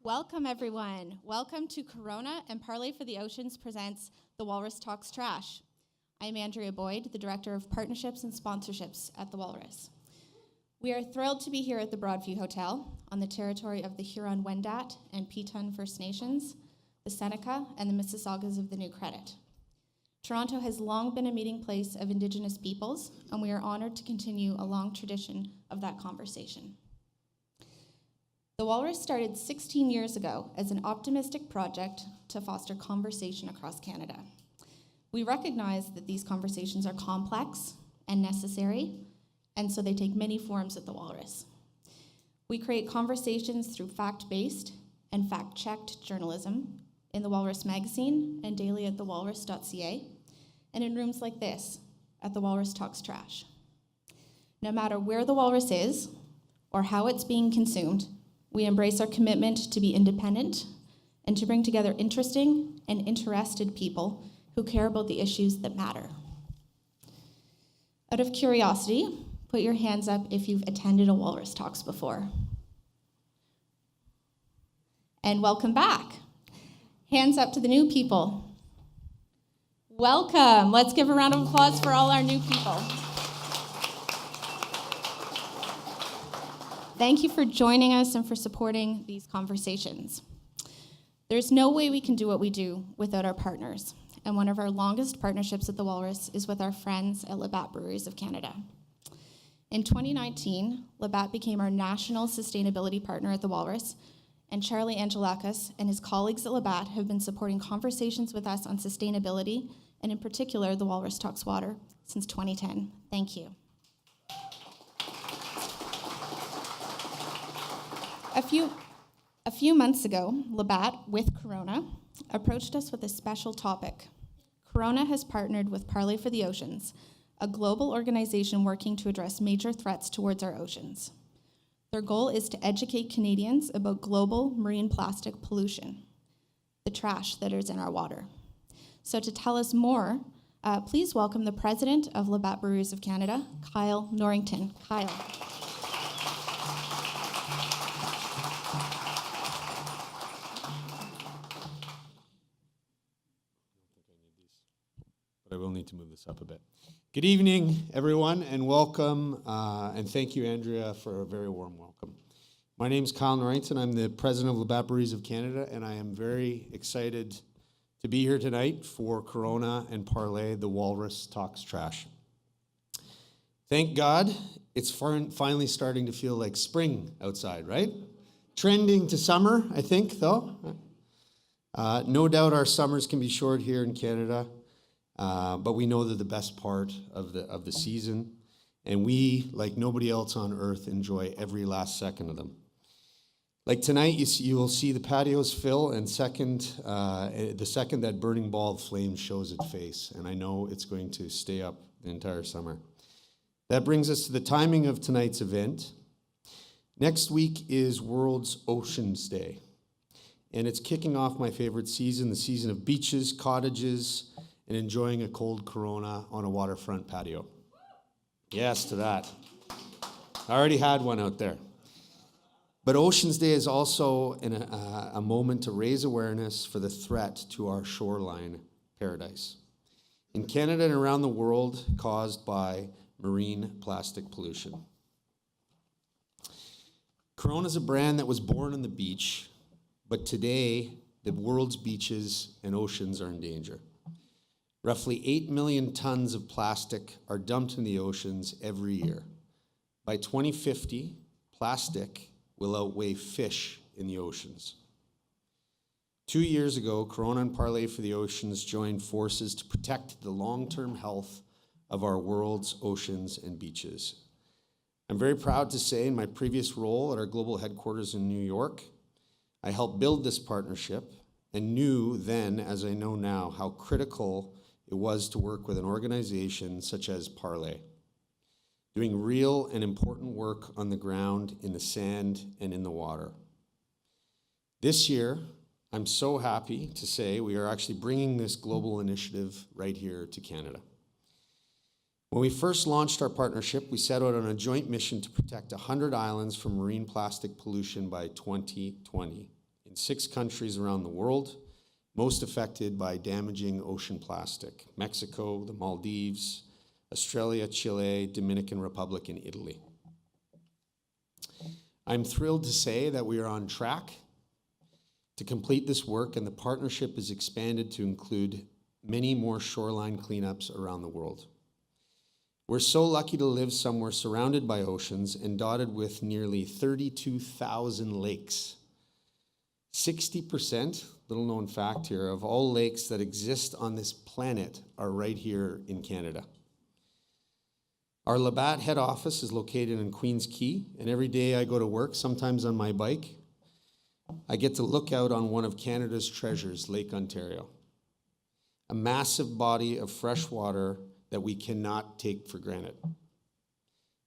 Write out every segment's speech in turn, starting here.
Welcome, everyone. Welcome to Corona and Parley for the Oceans presents the Walrus Talks Trash. I'm Andrea Boyd, the Director of Partnerships and Sponsorships at the Walrus. We are thrilled to be here at the Broadview Hotel on the territory of the Huron-Wendat and Petun First Nations, the Seneca, and the Mississaugas of the New Credit. Toronto has long been a meeting place of Indigenous peoples, and we are honored to continue a long tradition of that conversation. The Walrus started 16 years ago as an optimistic project to foster conversation across Canada. We recognize that these conversations are complex and necessary, and so they take many forms at the Walrus. We create conversations through fact-based and fact-checked journalism in the Walrus magazine and daily at thewalrus.ca, and in rooms like this at the Walrus Talks Trash. No matter where the Walrus is or how it's being consumed, we embrace our commitment to be independent and to bring together interesting and interested people who care about the issues that matter. Out of curiosity, put your hands up if you've attended a Walrus Talks before. And welcome back. Hands up to the new people. Welcome. Let's give a round of applause for all our new people. Thank you for joining us and for supporting these conversations. There's no way we can do what we do without our partners, and one of our longest partnerships at the Walrus is with our friends at Labatt Breweries of Canada. In 2019, Labatt became our national sustainability partner at the Walrus, and Charlie Angelakis and his colleagues at Labatt have been supporting conversations with us on sustainability, and in particular, the Walrus Talks Water, since 2010. Thank you. A few months ago, Labatt, with Corona, approached us with a special topic. Corona has partnered with Parley for the Oceans, a global organization working to address major threats towards our oceans. Their goal is to educate Canadians about global marine plastic pollution, the trash that is in our water. So to tell us more, please welcome the president of Labatt Breweries of Canada, Kyle Norrington. Kyle. But I will need to move this up a bit. Good evening, everyone, and welcome, and thank you, Andrea, for a very warm welcome. My name is Kyle Norrington. I'm the president of Labatt Breweries of Canada, and I am very excited to be here tonight for Corona and Parley, the Walrus Talks Trash. Thank God, it's finally starting to feel like spring outside, right? Trending to summer, I think, though. No doubt our summers can be short here in Canada. But we know they're the best part of the season, and we, like nobody else on earth, enjoy every last second of them. Like tonight, you will see the patios fill, and the second that burning ball of flame shows its face, and I know it's going to stay up the entire summer. That brings us to the timing of tonight's event. Next week is World's Oceans Day, and it's kicking off my favorite season, the season of beaches, cottages, and enjoying a cold Corona on a waterfront patio. Yes to that. I already had one out there. But Oceans Day is also a moment to raise awareness for the threat to our shoreline paradise in Canada and around the world caused by marine plastic pollution. Corona is a brand that was born on the beach, but today the world's beaches and oceans are in danger. Roughly 8 million tons of plastic are dumped in the oceans every year. By 2050, plastic will outweigh fish in the oceans. 2 years ago, Corona and Parley for the Oceans joined forces to protect the long-term health of our world's oceans and beaches. I'm very proud to say in my previous role at our global headquarters in New York, I helped build this partnership and knew then, as I know now, how critical it was to work with an organization such as Parley, doing real and important work on the ground, in the sand, and in the water. This year, I'm so happy to say we are actually bringing this global initiative right here to Canada. When we first launched our partnership, we set out on a joint mission to protect 100 islands from marine plastic pollution by 2020 in 6 countries around the world, most affected by damaging ocean plastic: Mexico, the Maldives, Australia, Chile, Dominican Republic, and Italy. I'm thrilled to say that we are on track to complete this work, and the partnership is expanded to include many more shoreline cleanups around the world. We're so lucky to live somewhere surrounded by oceans and dotted with nearly 32,000 lakes. 60%, little known fact here, of all lakes that exist on this planet are right here in Canada. Our Labatt head office is located in Queens Quay, and every day I go to work, sometimes on my bike, I get to look out on one of Canada's treasures, Lake Ontario, a massive body of fresh water that we cannot take for granted.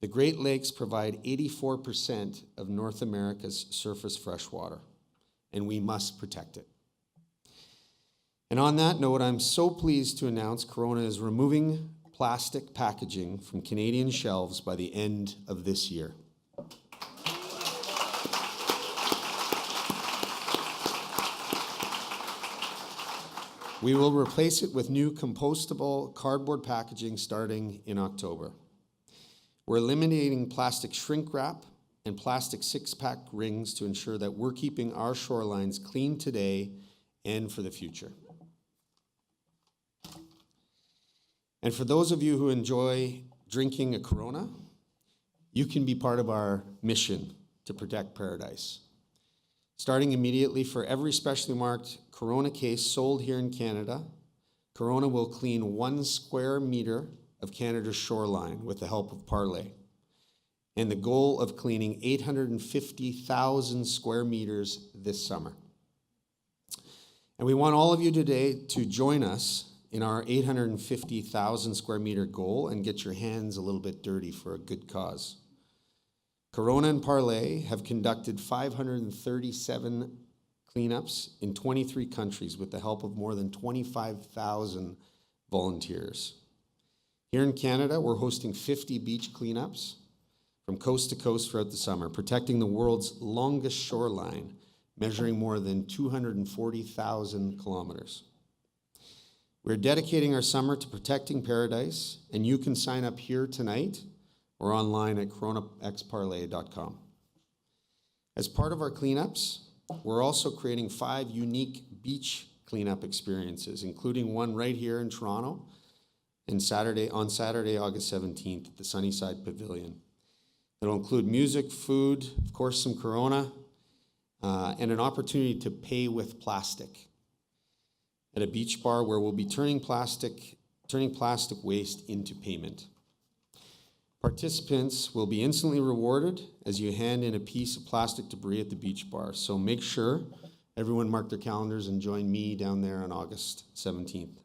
The Great Lakes provide 84% of North America's surface freshwater, and we must protect it. And on that note, I'm so pleased to announce Corona is removing plastic packaging from Canadian shelves by the end of this year. We will replace it with new compostable cardboard packaging starting in October. We're eliminating plastic shrink wrap and plastic six-pack rings to ensure that we're keeping our shorelines clean today and for the future. And for those of you who enjoy drinking a Corona, you can be part of our mission to protect paradise. Starting immediately, for every specially marked Corona case sold here in Canada, Corona will clean 1 square meter of Canada's shoreline with the help of Parley, and the goal of cleaning 850,000 square meters this summer. And we want all of you today to join us in our 850,000 square meter goal and get your hands a little bit dirty for a good cause. Corona and Parley have conducted 537 cleanups in 23 countries with the help of more than 25,000 volunteers. Here in Canada, we're hosting 50 beach cleanups from coast to coast throughout the summer, protecting the world's longest shoreline, measuring more than 240,000 kilometers. We're dedicating our summer to protecting paradise, and you can sign up here tonight or online at coronaxparley.com. As part of our cleanups, we're also creating 5 unique beach cleanup experiences, including one right here in Toronto on Saturday, August 17th at the Sunnyside Pavilion. It'll include music, food, of course, some Corona, and an opportunity to pay with plastic at a beach bar where we'll be turning plastic waste into payment. Participants will be instantly rewarded as you hand in a piece of plastic debris at the beach bar. So make sure everyone mark their calendars and join me down there on August 17th.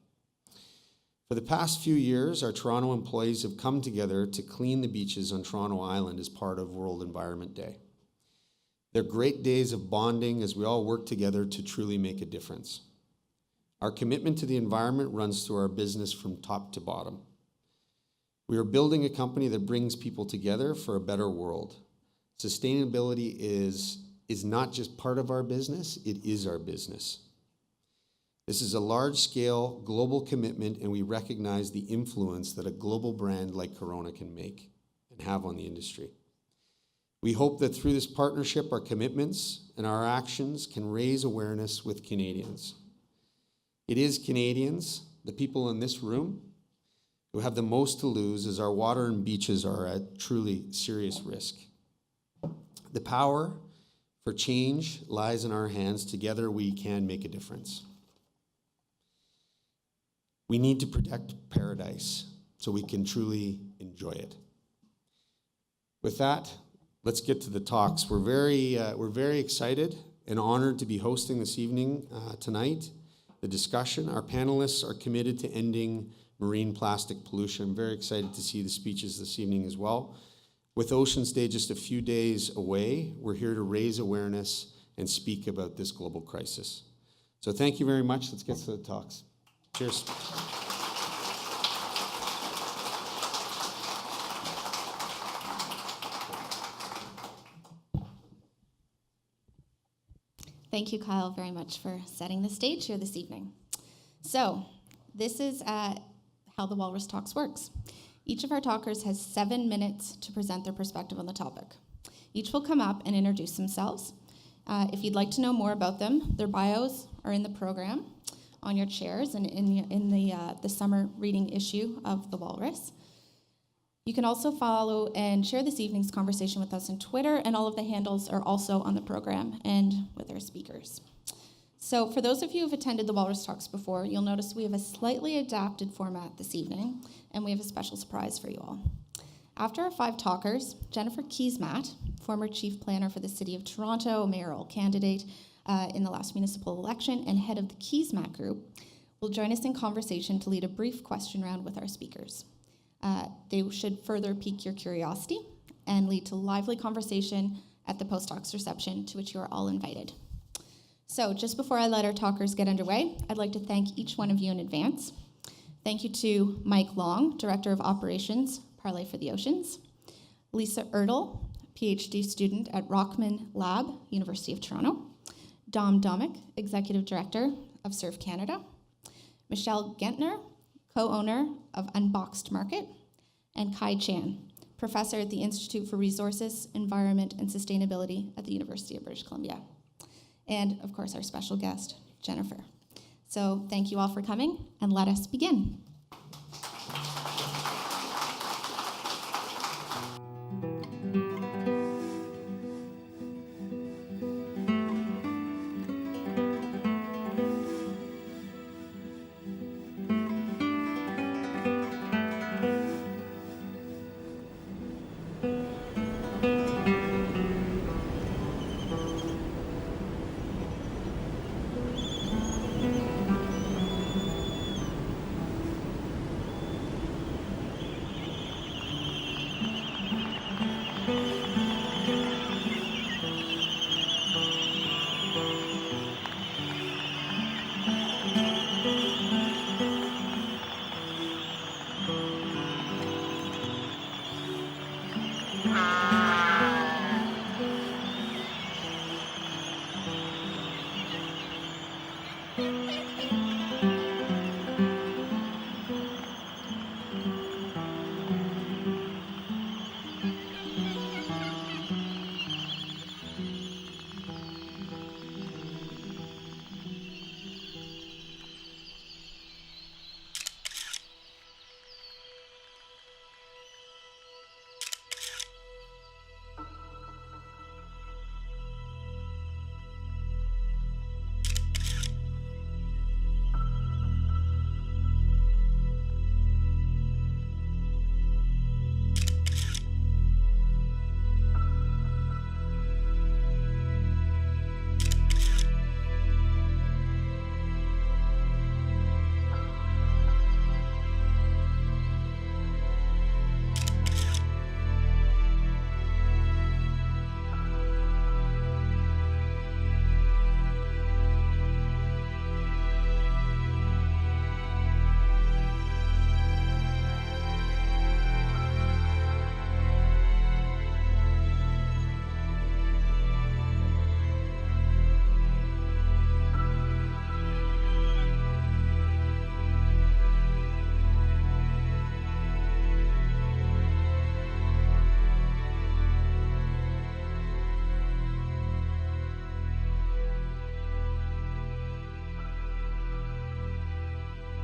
For the past few years, our Toronto employees have come together to clean the beaches on Toronto Island as part of World Environment Day. They're great days of bonding as we all work together to truly make a difference. Our commitment to the environment runs through our business from top to bottom. We are building a company that brings people together for a better world. Sustainability is not just part of our business, it is our business. This is a large-scale global commitment, and we recognize the influence that a global brand like Corona can make and have on the industry. We hope that through this partnership, our commitments and our actions can raise awareness with Canadians. It is Canadians, the people in this room, who have the most to lose as our water and beaches are at truly serious risk. The power for change lies in our hands. Together we can make a difference. We need to protect paradise so we can truly enjoy it. With that, let's get to the talks. We're very excited and honored to be hosting this evening, tonight, the discussion. Our panelists are committed to ending marine plastic pollution. I'm very excited to see the speeches this evening as well. With Oceans Day just a few days away, we're here to raise awareness and speak about this global crisis. So thank you very much. Let's get to the talks. Cheers. Thank you, Kyle, very much for setting the stage here this evening. So, this is how the Walrus Talks works. Each of our talkers has 7 minutes to present their perspective on the topic. Each will come up and introduce themselves. If you'd like to know more about them, their bios are in the program on your chairs and in the summer reading issue of the Walrus. You can also follow and share this evening's conversation with us on Twitter, and all of the handles are also on the program and with our speakers. So for those of you who've attended the Walrus Talks before, you'll notice we have a slightly adapted format this evening, and we have a special surprise for you all. After our 5 talkers, Jennifer Keesmaat, former chief planner for the City of Toronto, mayoral candidate in the last municipal election, and head of the Keesmaat Group, will join us in conversation to lead a brief question round with our speakers. They should further pique your curiosity and lead to lively conversation at the post-talks reception, to which you are all invited. So just before I let our talkers get underway, I'd like to thank each one of you in advance. Thank you to Mike Long, Director of Operations, Parley for the Oceans, Lisa Erdle, PhD student at Rochman Lab, University of Toronto, Domic, Executive Director of Surf Canada, Michelle Genttner, co-owner of Unboxed Market, and Kai Chan, professor at the Institute for Resources, Environment, and Sustainability at the University of British Columbia. And, of course, our special guest, Jennifer. So thank you all for coming, and let us begin.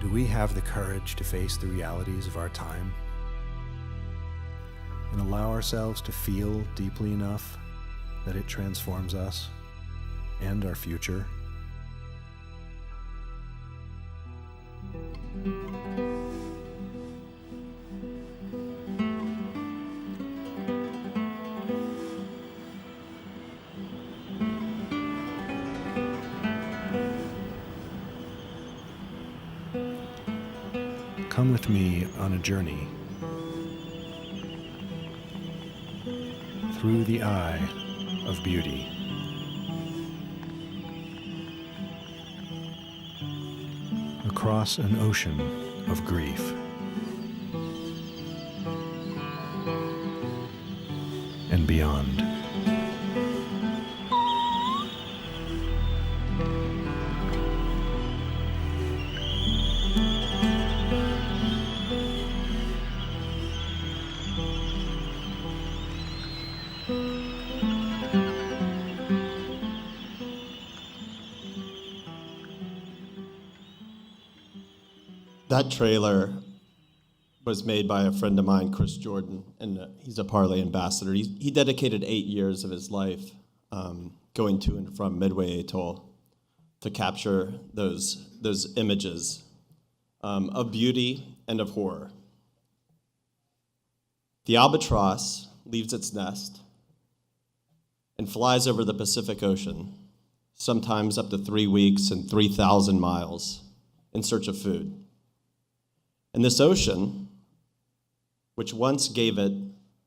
Do we have the courage to face the realities of our time and allow ourselves to feel deeply enough that it transforms us and our future? Come with me on a journey through the eye of beauty. Across an ocean of grief. And beyond. That trailer was made by a friend of mine, Chris Jordan, and he's a Parley ambassador. He dedicated 8 years of his life going to and from Midway Atoll to capture those images of beauty and of horror. The albatross leaves its nest and flies over the Pacific Ocean, sometimes up to 3 weeks and 3,000 miles in search of food. And this ocean, which once gave it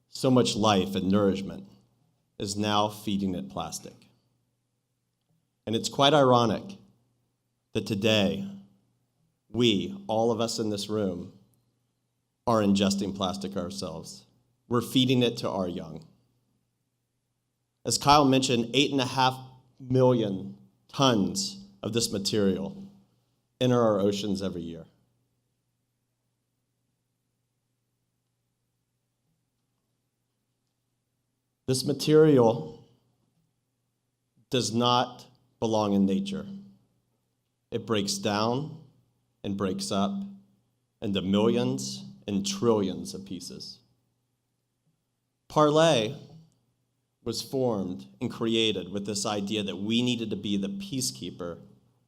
so much life and nourishment, is now feeding it plastic. And it's quite ironic that today, we, all of us in this room, are ingesting plastic ourselves. We're feeding it to our young. As Kyle mentioned, 8.5 million tons of this material enter our oceans every year. This material does not belong in nature. It breaks down and breaks up into millions and trillions of pieces. Parley was formed and created with this idea that we needed to be the peacekeeper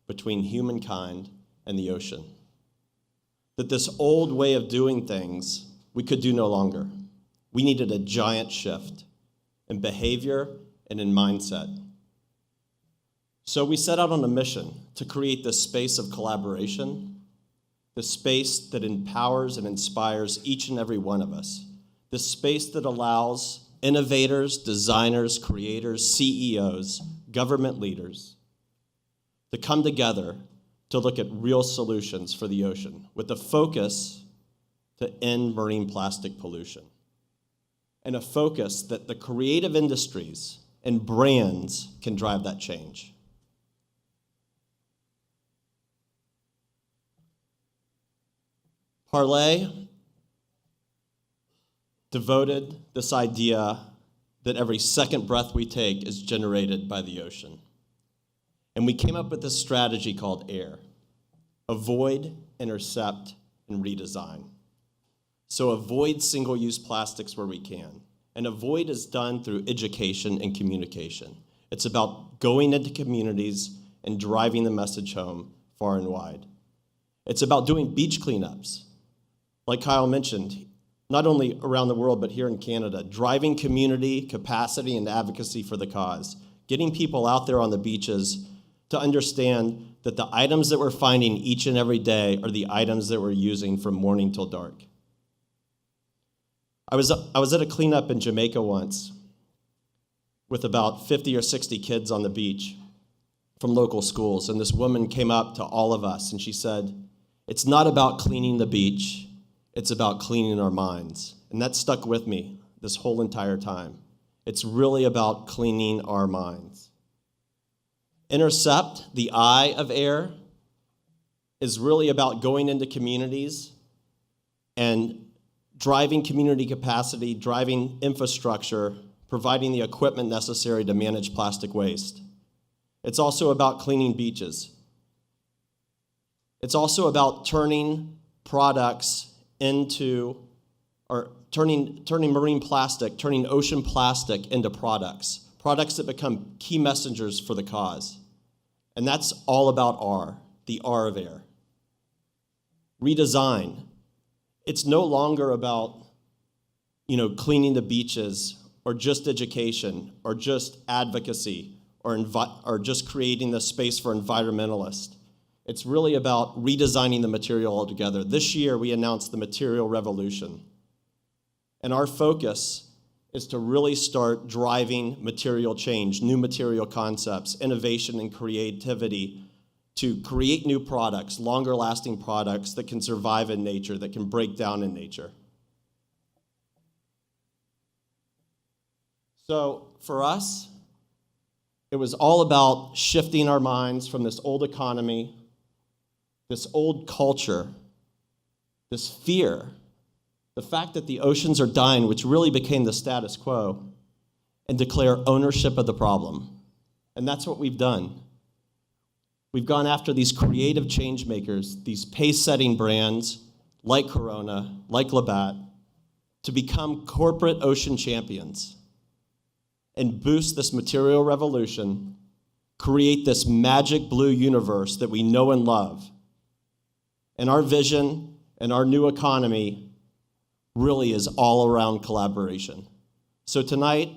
between humankind and the ocean. That this old way of doing things we could do no longer. We needed a giant shift in behavior and in mindset. So we set out on a mission to create this space of collaboration, the space that empowers and inspires each and every one of us, the space that allows innovators, designers, creators, CEOs, government leaders to come together to look at real solutions for the ocean with a focus to end marine plastic pollution and a focus that the creative industries and brands can drive that change. Parley devoted this idea that every second breath we take is generated by the ocean. And we came up with this strategy called AIR: avoid, intercept, and redesign. So avoid single-use plastics where we can. And avoid is done through education and communication. It's about going into communities and driving the message home far and wide. It's about doing beach cleanups. Like Kyle mentioned, not only around the world, but here in Canada, driving community capacity and advocacy for the cause, getting people out there on the beaches to understand that the items that we're finding each and every day are the items that we're using from morning till dark. I was at a cleanup in Jamaica once with about 50 or 60 kids on the beach from local schools, and this woman came up to all of us and she said, "It's not about cleaning the beach, it's about cleaning our minds." And that stuck with me this whole entire time. It's really about cleaning our minds. Intercept, the I of AIR, is really about going into communities and driving community capacity, driving infrastructure, providing the equipment necessary to manage plastic waste. It's also about cleaning beaches. It's also about turning products into, or turning marine plastic, turning ocean plastic into products that become key messengers for the cause. And that's all about R, the R of AIR. Redesign. It's no longer about, cleaning the beaches or just education or just advocacy or just creating the space for environmentalists. It's really about redesigning the material altogether. This year, we announced the Material Revolution. And our focus is to really start driving material change, new material concepts, innovation and creativity to create new products, longer-lasting products that can survive in nature, that can break down in nature. So for us, it was all about shifting our minds from this old economy, this old culture, this fear, the fact that the oceans are dying, which really became the status quo, and declare ownership of the problem. And that's what we've done. We've gone after these creative change makers, these pace-setting brands like Corona, like Labatt, to become corporate ocean champions and boost this material revolution, create this magic blue universe that we know and love. And our vision and our new economy really is all around collaboration. So tonight,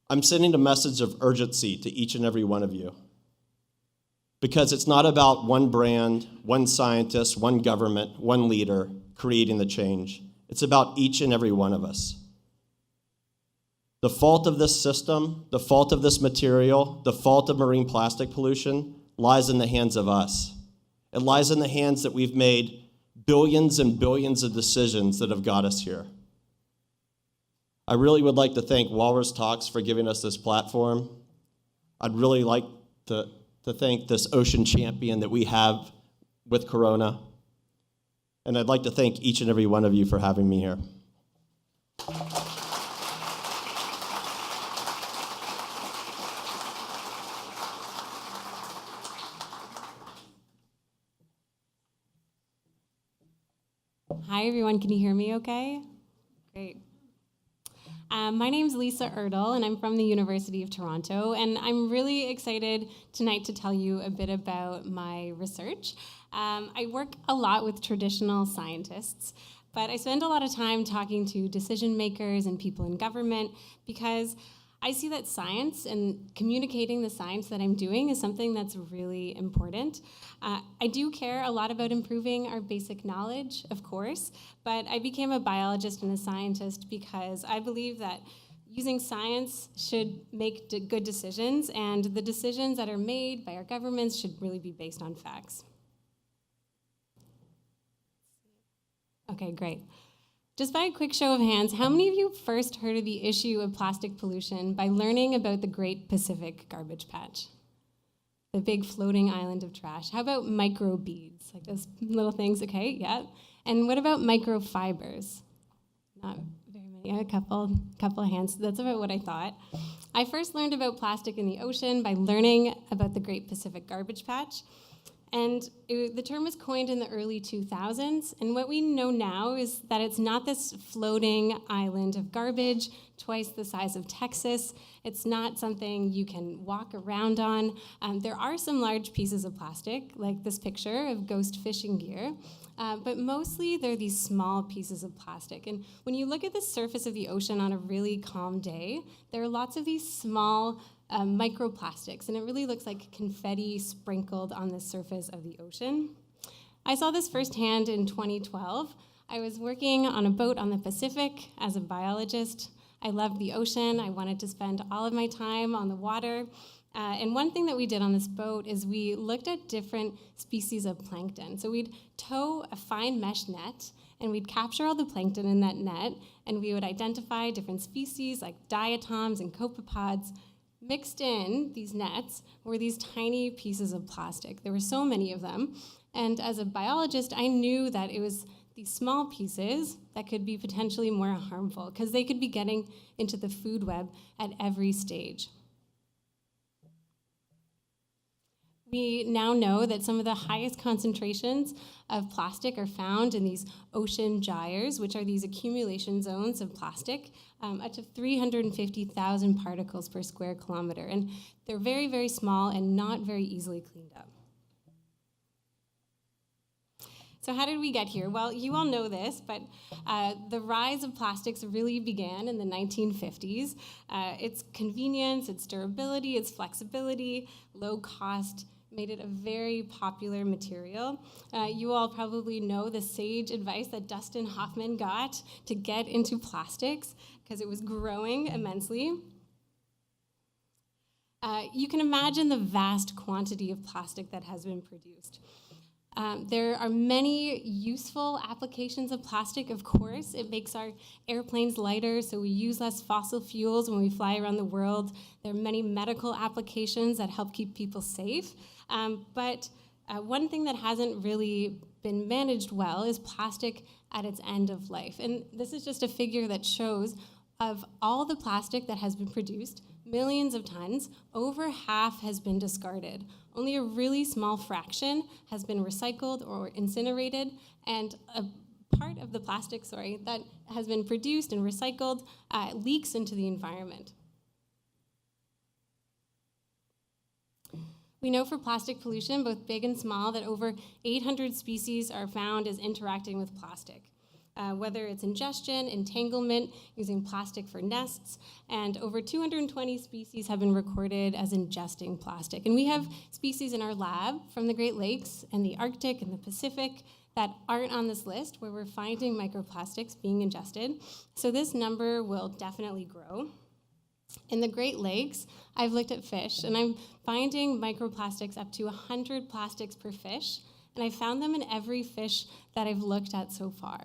I'm sending a message of urgency to each and every one of you. Because it's not about one brand, one scientist, one government, one leader creating the change. It's about each and every one of us. The fault of this system, the fault of this material, the fault of marine plastic pollution lies in the hands of us. It lies in the hands that we've made billions and billions of decisions that have got us here. I really would like to thank Walrus Talks for giving us this platform. I'd really like to thank this ocean champion that we have with Corona. And I'd like to thank each and every one of you for having me here. Hi, everyone. Can you hear me okay? Great. My name's Lisa Erdle, and I'm from the University of Toronto, and I'm really excited tonight to tell you a bit about my research. I work a lot with traditional scientists, but I spend a lot of time talking to decision makers and people in government because I see that science and communicating the science that I'm doing is something that's really important. I do care a lot about improving our basic knowledge, of course, but I became a biologist and a scientist because I believe that using science should make good decisions, and the decisions that are made by our governments should really be based on facts. Okay, great. Just by a quick show of hands, how many of you first heard of the issue of plastic pollution by learning about the Great Pacific Garbage Patch? The big floating island of trash. How about microbeads? Like those little things, okay, yeah. And what about microfibers? Not very many, a couple of hands. That's about what I thought. I first learned about plastic in the ocean by learning about the Great Pacific Garbage Patch. And the term was coined in the early 2000s, and what we know now is that it's not this floating island of garbage, twice the size of Texas. It's not something you can walk around on. There are some large pieces of plastic, like this picture of ghost fishing gear, but mostly they're these small pieces of plastic. And when you look at the surface of the ocean on a really calm day, there are lots of these small microplastics, and it really looks like confetti sprinkled on the surface of the ocean. I saw this firsthand in 2012. I was working on a boat on the Pacific as a biologist. I loved the ocean. I wanted to spend all of my time on the water. And one thing that we did on this boat is we looked at different species of plankton. So we'd tow a fine mesh net, and we'd capture all the plankton in that net, and we would identify different species like diatoms and copepods. Mixed in these nets were these tiny pieces of plastic. There were so many of them. And as a biologist, I knew that it was these small pieces that could be potentially more harmful because they could be getting into the food web at every stage. We now know that some of the highest concentrations of plastic are found in these ocean gyres, which are these accumulation zones of plastic, up to 350,000 particles per square kilometer. And they're very, very small and not very easily cleaned up. So how did we get here? Well, you all know this, but the rise of plastics really began in the 1950s. Its convenience, its durability, its flexibility, low cost, made it a very popular material. You all probably know the sage advice that Dustin Hoffman got to get into plastics because it was growing immensely. You can imagine the vast quantity of plastic that has been produced. There are many useful applications of plastic, of course. It makes our airplanes lighter, so we use less fossil fuels when we fly around the world. There are many medical applications that help keep people safe. But one thing that hasn't really been managed well is plastic at its end of life. And this is just a figure that shows Of all the plastic that has been produced, millions of tons, over half has been discarded. Only a really small fraction has been recycled or incinerated, and a part of the plastic, that has been produced and recycled leaks into the environment. We know for plastic pollution, both big and small, that over 800 species are found as interacting with plastic. Whether it's ingestion, entanglement, using plastic for nests, and over 220 species have been recorded as ingesting plastic. And we have species in our lab from the Great Lakes and the Arctic and the Pacific that aren't on this list where we're finding microplastics being ingested. So this number will definitely grow. In the Great Lakes, I've looked at fish, and I'm finding microplastics up to 100 plastics per fish, and I found them in every fish that I've looked at so far.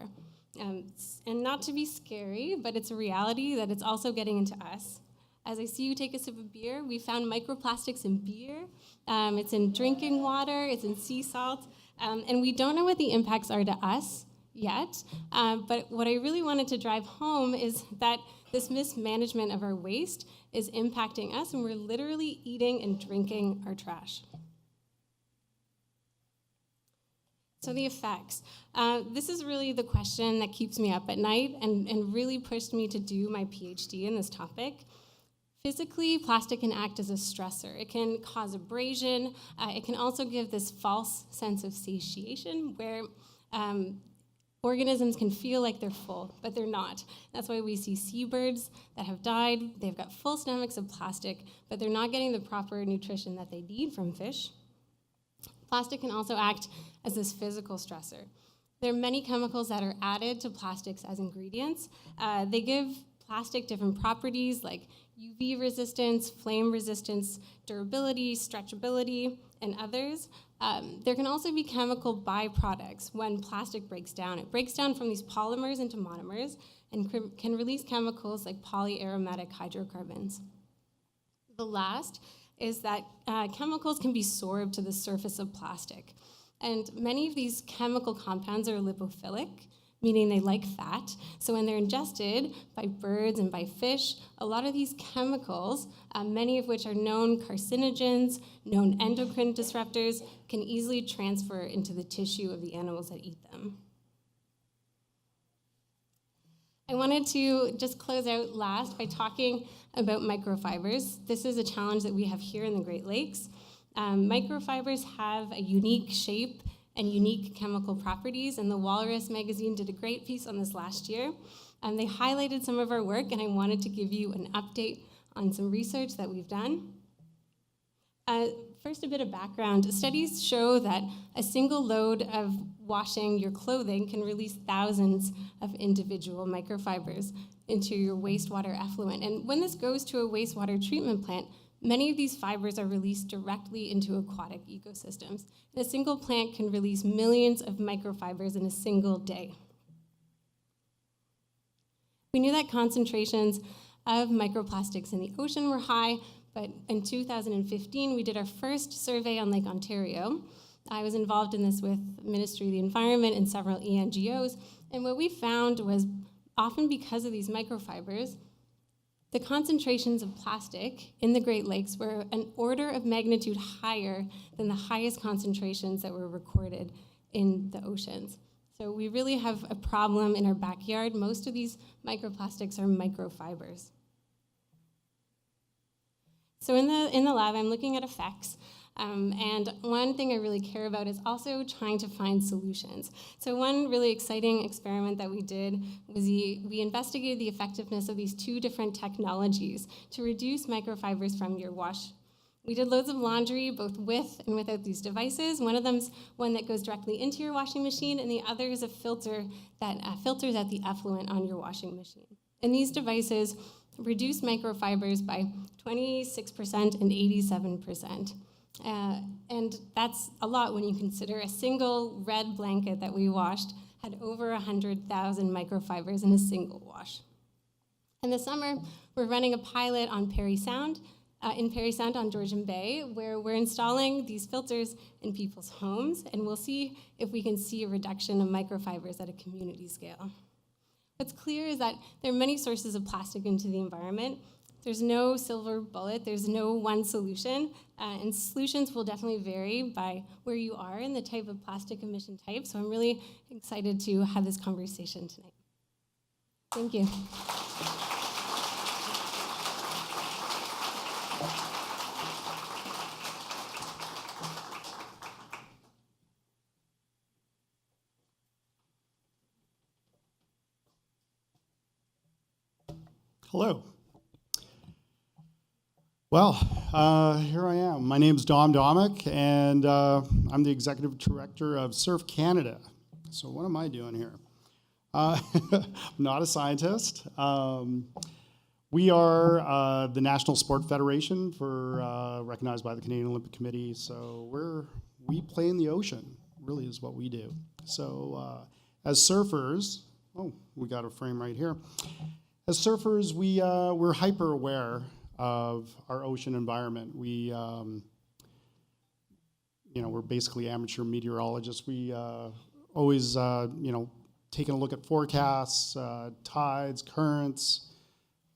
And not to be scary, but it's a reality that it's also getting into us. As I see you take a sip of beer, we found microplastics in beer. It's in drinking water, it's in sea salt, and we don't know what the impacts are to us yet. But what I really wanted to drive home is that this mismanagement of our waste is impacting us, and we're literally eating and drinking our trash. So the effects. This is really the question that keeps me up at night and really pushed me to do my PhD in this topic. Physically, plastic can act as a stressor. It can cause abrasion. It can also give this false sense of satiation where organisms can feel like they're full, but they're not. That's why we see seabirds that have died. They've got full stomachs of plastic, but they're not getting the proper nutrition that they need from fish. Plastic can also act as this physical stressor. There are many chemicals that are added to plastics as ingredients. They give plastic different properties like UV resistance, flame resistance, durability, stretchability, and others. There can also be chemical byproducts when plastic breaks down. It breaks down from these polymers into monomers and can release chemicals like polyaromatic hydrocarbons. The last is that chemicals can be sorbed to the surface of plastic. And many of these chemical compounds are lipophilic, meaning they like fat. So when they're ingested by birds and by fish, a lot of these chemicals, many of which are known carcinogens, known endocrine disruptors, can easily transfer into the tissue of the animals that eat them. I wanted to just close out last by talking about microfibers. This is a challenge that we have here in the Great Lakes. Microfibers have a unique shape and unique chemical properties, and the Walrus magazine did a great piece on this last year. They highlighted some of our work, and I wanted to give you an update on some research that we've done. First, a bit of background. Studies show that a single load of washing your clothing can release thousands of individual microfibers into your wastewater effluent. And when this goes to a wastewater treatment plant, many of these fibers are released directly into aquatic ecosystems. And a single plant can release millions of microfibers in a single day. We knew that concentrations of microplastics in the ocean were high, but in 2015, we did our first survey on Lake Ontario. I was involved in this with Ministry of the Environment and several NGOs, and what we found was often because of these microfibers, the concentrations of plastic in the Great Lakes were an order of magnitude higher than the highest concentrations that were recorded in the oceans. So we really have a problem in our backyard. Most of these microplastics are microfibers. So in the lab, I'm looking at effects. And one thing I really care about is also trying to find solutions. So one really exciting experiment that we did was we investigated the effectiveness of these two different technologies to reduce microfibers from your wash. We did loads of laundry, both with and without these devices. One of them's one that goes directly into your washing machine, and the other is a filter that filters out the effluent on your washing machine. And these devices reduce microfibers by 26% and 87%. And that's a lot when you consider a single red blanket that we washed had over 100,000 microfibers in a single wash. In the summer, we're running a pilot on Parry Sound, in Parry Sound on Georgian Bay, where we're installing these filters in people's homes, and we'll see if we can see a reduction of microfibers at a community scale. What's clear is that there are many sources of plastic into the environment. There's no silver bullet, there's no one solution, and solutions will definitely vary by where you are and the type of plastic emission type, so I'm really excited to have this conversation tonight. Thank you. Hello. Well, here I am. My name's Domic, and I'm the Executive Director of Surf Canada. So what am I doing here? I'm not a scientist. We are the National Sport Federation recognized by the Canadian Olympic Committee. So we play in the ocean, really is what we do. So as surfers, we got a frame right here. As surfers, we're hyper aware of our ocean environment. We're basically amateur meteorologists. We always, taking a look at forecasts, tides, currents,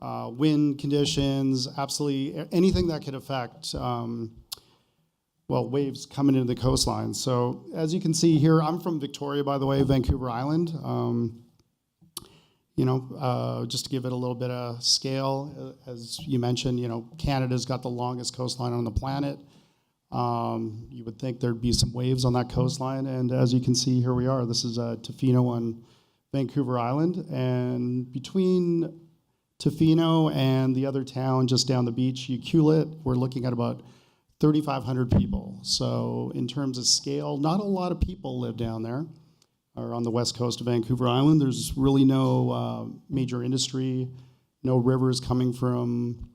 wind conditions, absolutely anything that could affect, waves coming into the coastline. So as you can see here, I'm from Victoria, by the way, Vancouver Island. Just to give it a little bit of scale, as you mentioned, Canada's got the longest coastline on the planet. You would think there'd be some waves on that coastline, and as you can see, here we are. This is Tofino on Vancouver Island, and between Tofino and the other town just down the beach, Ucluelet, we're looking at about 3,500 people. So in terms of scale, not a lot of people live down there, or on the west coast of Vancouver Island. There's really no major industry, no rivers coming from,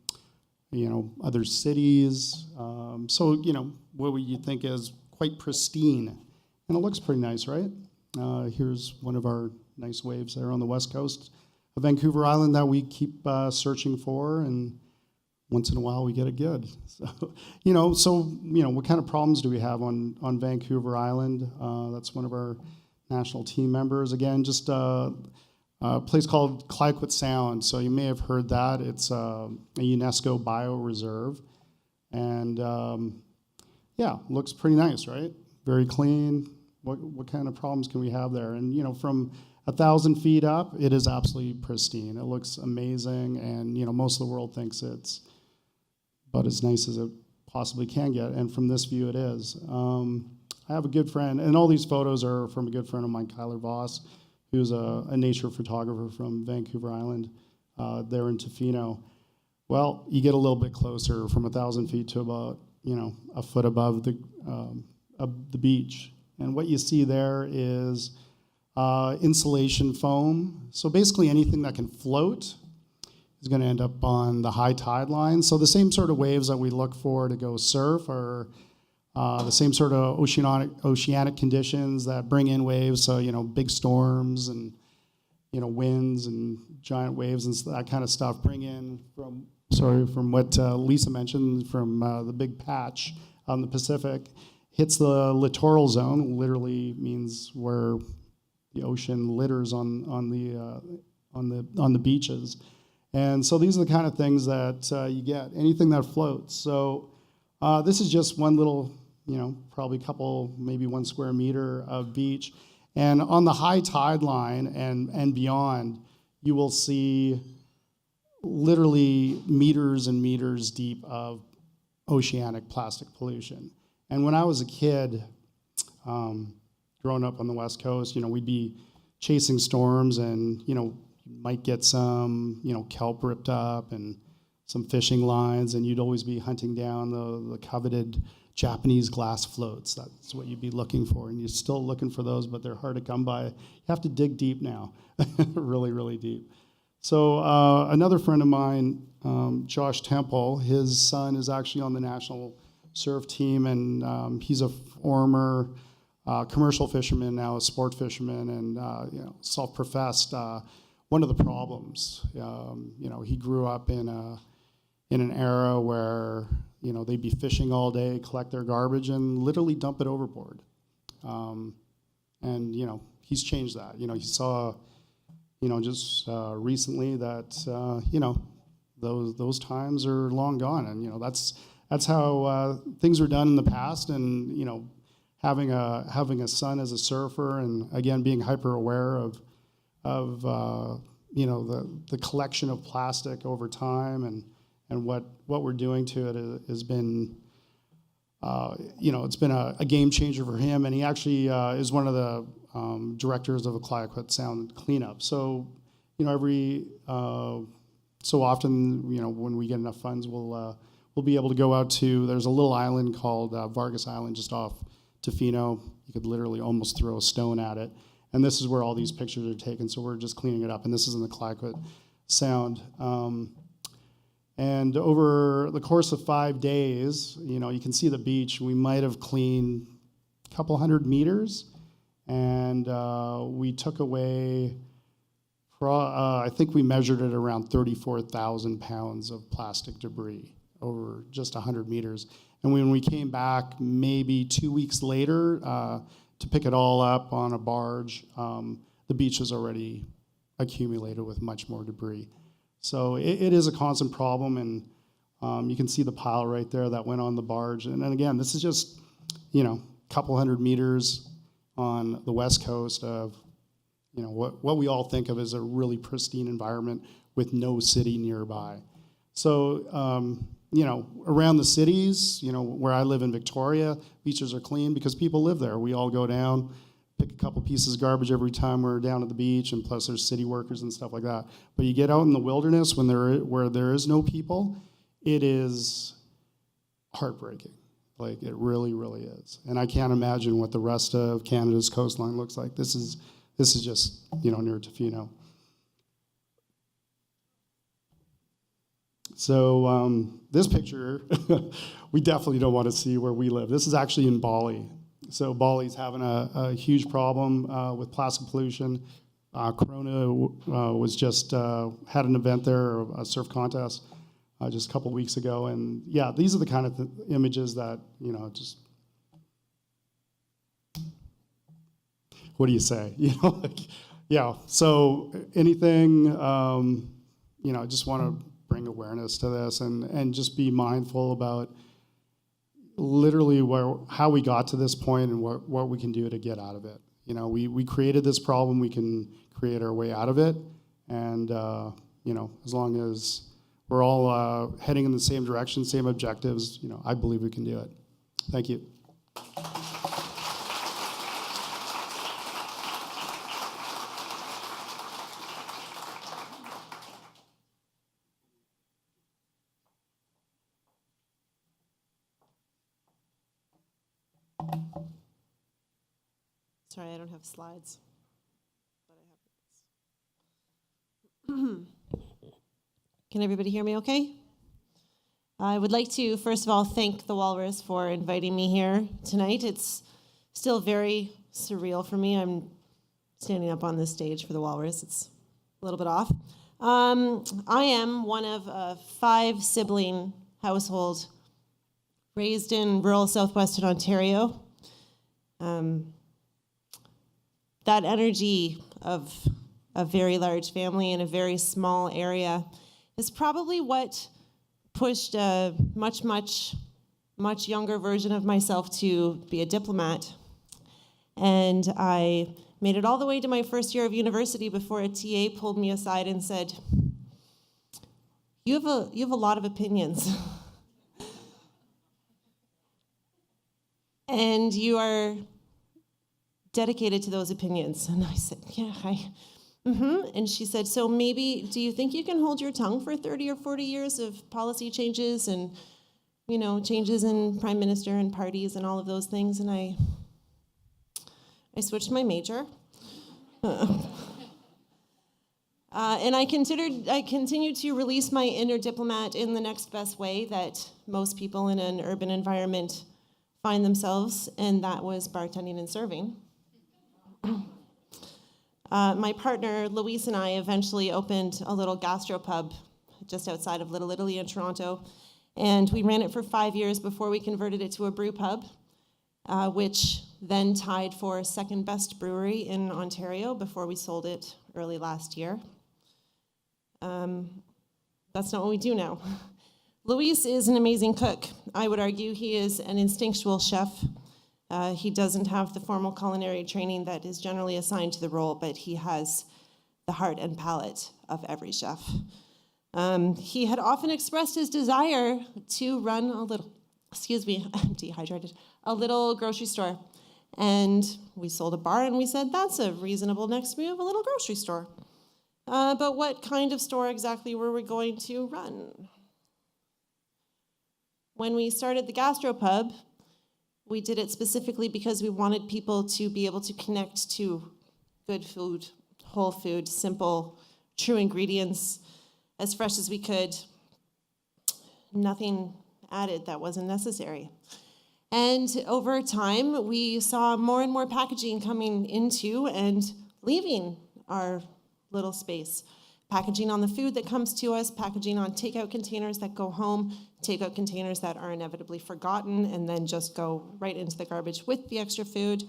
other cities. What you think is quite pristine. And it looks pretty nice, right? Here's one of our nice waves there on the west coast of Vancouver Island that we keep searching for, and once in a while we get it good. So, what kind of problems do we have on Vancouver Island? That's one of our national team members. Again, just a place called Clayoquot Sound. So you may have heard that. It's a UNESCO bioreserve. And looks pretty nice, right? Very clean. What kind of problems can we have there? And, from 1,000 feet up, it is absolutely pristine. It looks amazing. And, most of the world thinks it's about as nice as it possibly can get. And from this view, it is. I have a good friend, and all these photos are from a good friend of mine, Kyler Voss, who's a nature photographer from Vancouver Island there in Tofino. Well, you get a little bit closer, from 1,000 feet to about, a foot above the beach. And what you see there is insulation foam. So basically anything that can float is going to end up on the high tide line. So the same sort of waves that we look for to go surf are the same sort of oceanic conditions that bring in waves. So, big storms and, winds and giant waves and that kind of stuff bring in from what Lisa mentioned, from the big patch on the Pacific, hits the littoral zone, literally means where the ocean litters on the beaches. And so these are the kind of things that you get, anything that floats. So this is just one little, probably couple, maybe 1 square meter of beach. And on the high tide line and beyond, you will see literally meters and meters deep of oceanic plastic pollution. And when I was a kid, growing up on the West Coast, we'd be chasing storms and, you might get some, kelp ripped up and some fishing lines, and you'd always be hunting down the coveted Japanese glass floats. That's what you'd be looking for, and you're still looking for those, but they're hard to come by. You have to dig deep now, really, really deep. So another friend of mine, Josh Temple, his son is actually on the national surf team, and he's a former commercial fisherman, now a sport fisherman, and self-professed. One of the problems, he grew up in an era where they'd be fishing all day, collect their garbage, and literally dump it overboard. And he's changed that. He saw just recently that, those times are long gone. And, that's how things were done in the past. And, having a son as a surfer, and again, being hyper aware of the collection of plastic over time and what we're doing to it has been, it's been a game changer for him. And he actually is one of the directors of a Clayoquot Sound cleanup. So, every so often, when we get enough funds, we'll be able to go out to, there's a little island called Vargas Island just off Tofino. You could literally almost throw a stone at it. And this is where all these pictures are taken. So we're just cleaning it up. And this is in the Clayoquot Sound. And over the course of 5 days, you can see the beach. We might have cleaned a couple 100 meters. And we took away, I think we measured it around 34,000 pounds of plastic debris over just 100 meters. And when we came back maybe 2 weeks later to pick it all up on a barge, the beach was already accumulated with much more debris. So it is a constant problem, and you can see the pile right there that went on the barge. And then again, this is just, a couple 100 meters on the west coast of, what we all think of as a really pristine environment with no city nearby. So, around the cities, where I live in Victoria, beaches are clean because people live there. We all go down, pick a couple pieces of garbage every time we're down at the beach, and plus there's city workers and stuff like that. But you get out in the wilderness where there is no people, it is heartbreaking. Like, it really, really is. And I can't imagine what the rest of Canada's coastline looks like. This is just, near Tofino. So this picture, we definitely don't want to see where we live. This is actually in Bali. So Bali's having a huge problem with plastic pollution. Corona was just had an event there, a surf contest, just a couple weeks ago. And yeah, these are the kind of images that, just, what do you say? Yeah. So anything, I just want to bring awareness to this and just be mindful about literally how we got to this point and what we can do to get out of it. We created this problem, we can create our way out of it. And, as long as we're all heading in the same direction, same objectives, I believe we can do it. Thank you. Sorry, I don't have slides. But I have this. Can everybody hear me okay? I would like to, first of all, thank the Walrus for inviting me here tonight. It's still very surreal for me. I'm standing up on this stage for the Walrus. It's a little bit off. I am one of a 5-sibling household raised in rural southwestern Ontario. That energy of a very large family in a very small area is probably what pushed a much, much, much younger version of myself to be a diplomat. And I made it all the way to my first year of university before a TA pulled me aside and said, you have a lot of opinions. And you are dedicated to those opinions. And I said, yeah, And she said, so maybe, do you think you can hold your tongue for 30 or 40 years of policy changes and, changes in prime minister and parties and all of those things? And I switched my major. And I continued to release my inner diplomat in the next best way that most people in an urban environment find themselves, and that was bartending and serving. My partner, Louise, and I eventually opened a little gastropub just outside of Little Italy in Toronto, and we ran it for 5 years before we converted it to a brew pub, which then tied for second best brewery in Ontario before we sold it early last year. That's not what we do now. Luis is an amazing cook. I would argue he is an instinctual chef. He doesn't have the formal culinary training that is generally assigned to the role, but he has the heart and palate of every chef. He had often expressed his desire to run a little, I'm dehydrated, a little grocery store. And we sold a bar and we said, that's a reasonable next move, a little grocery store. But what kind of store exactly were we going to run? When we started the gastropub, we did it specifically because we wanted people to be able to connect to good food, whole food, simple, true ingredients, as fresh as we could. Nothing added that wasn't necessary. And over time, we saw more and more packaging coming into and leaving our little space. Packaging on the food that comes to us, packaging on takeout containers that go home, takeout containers that are inevitably forgotten and then just go right into the garbage with the extra food.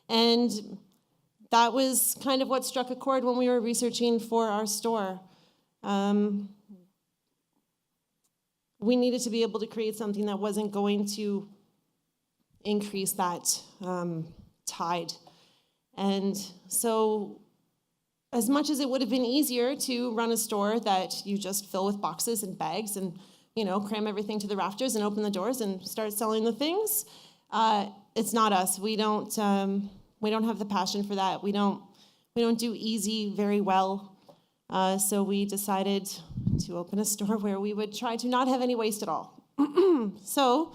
And that was kind of what struck a chord when we were researching for our store. We needed to be able to create something that wasn't going to increase that tide. And so as much as it would have been easier to run a store that you just fill with boxes and bags and, cram everything to the rafters and open the doors and start selling the things, it's not us. We don't have the passion for that. We don't do easy very well. So we decided to open a store where we would try to not have any waste at all. So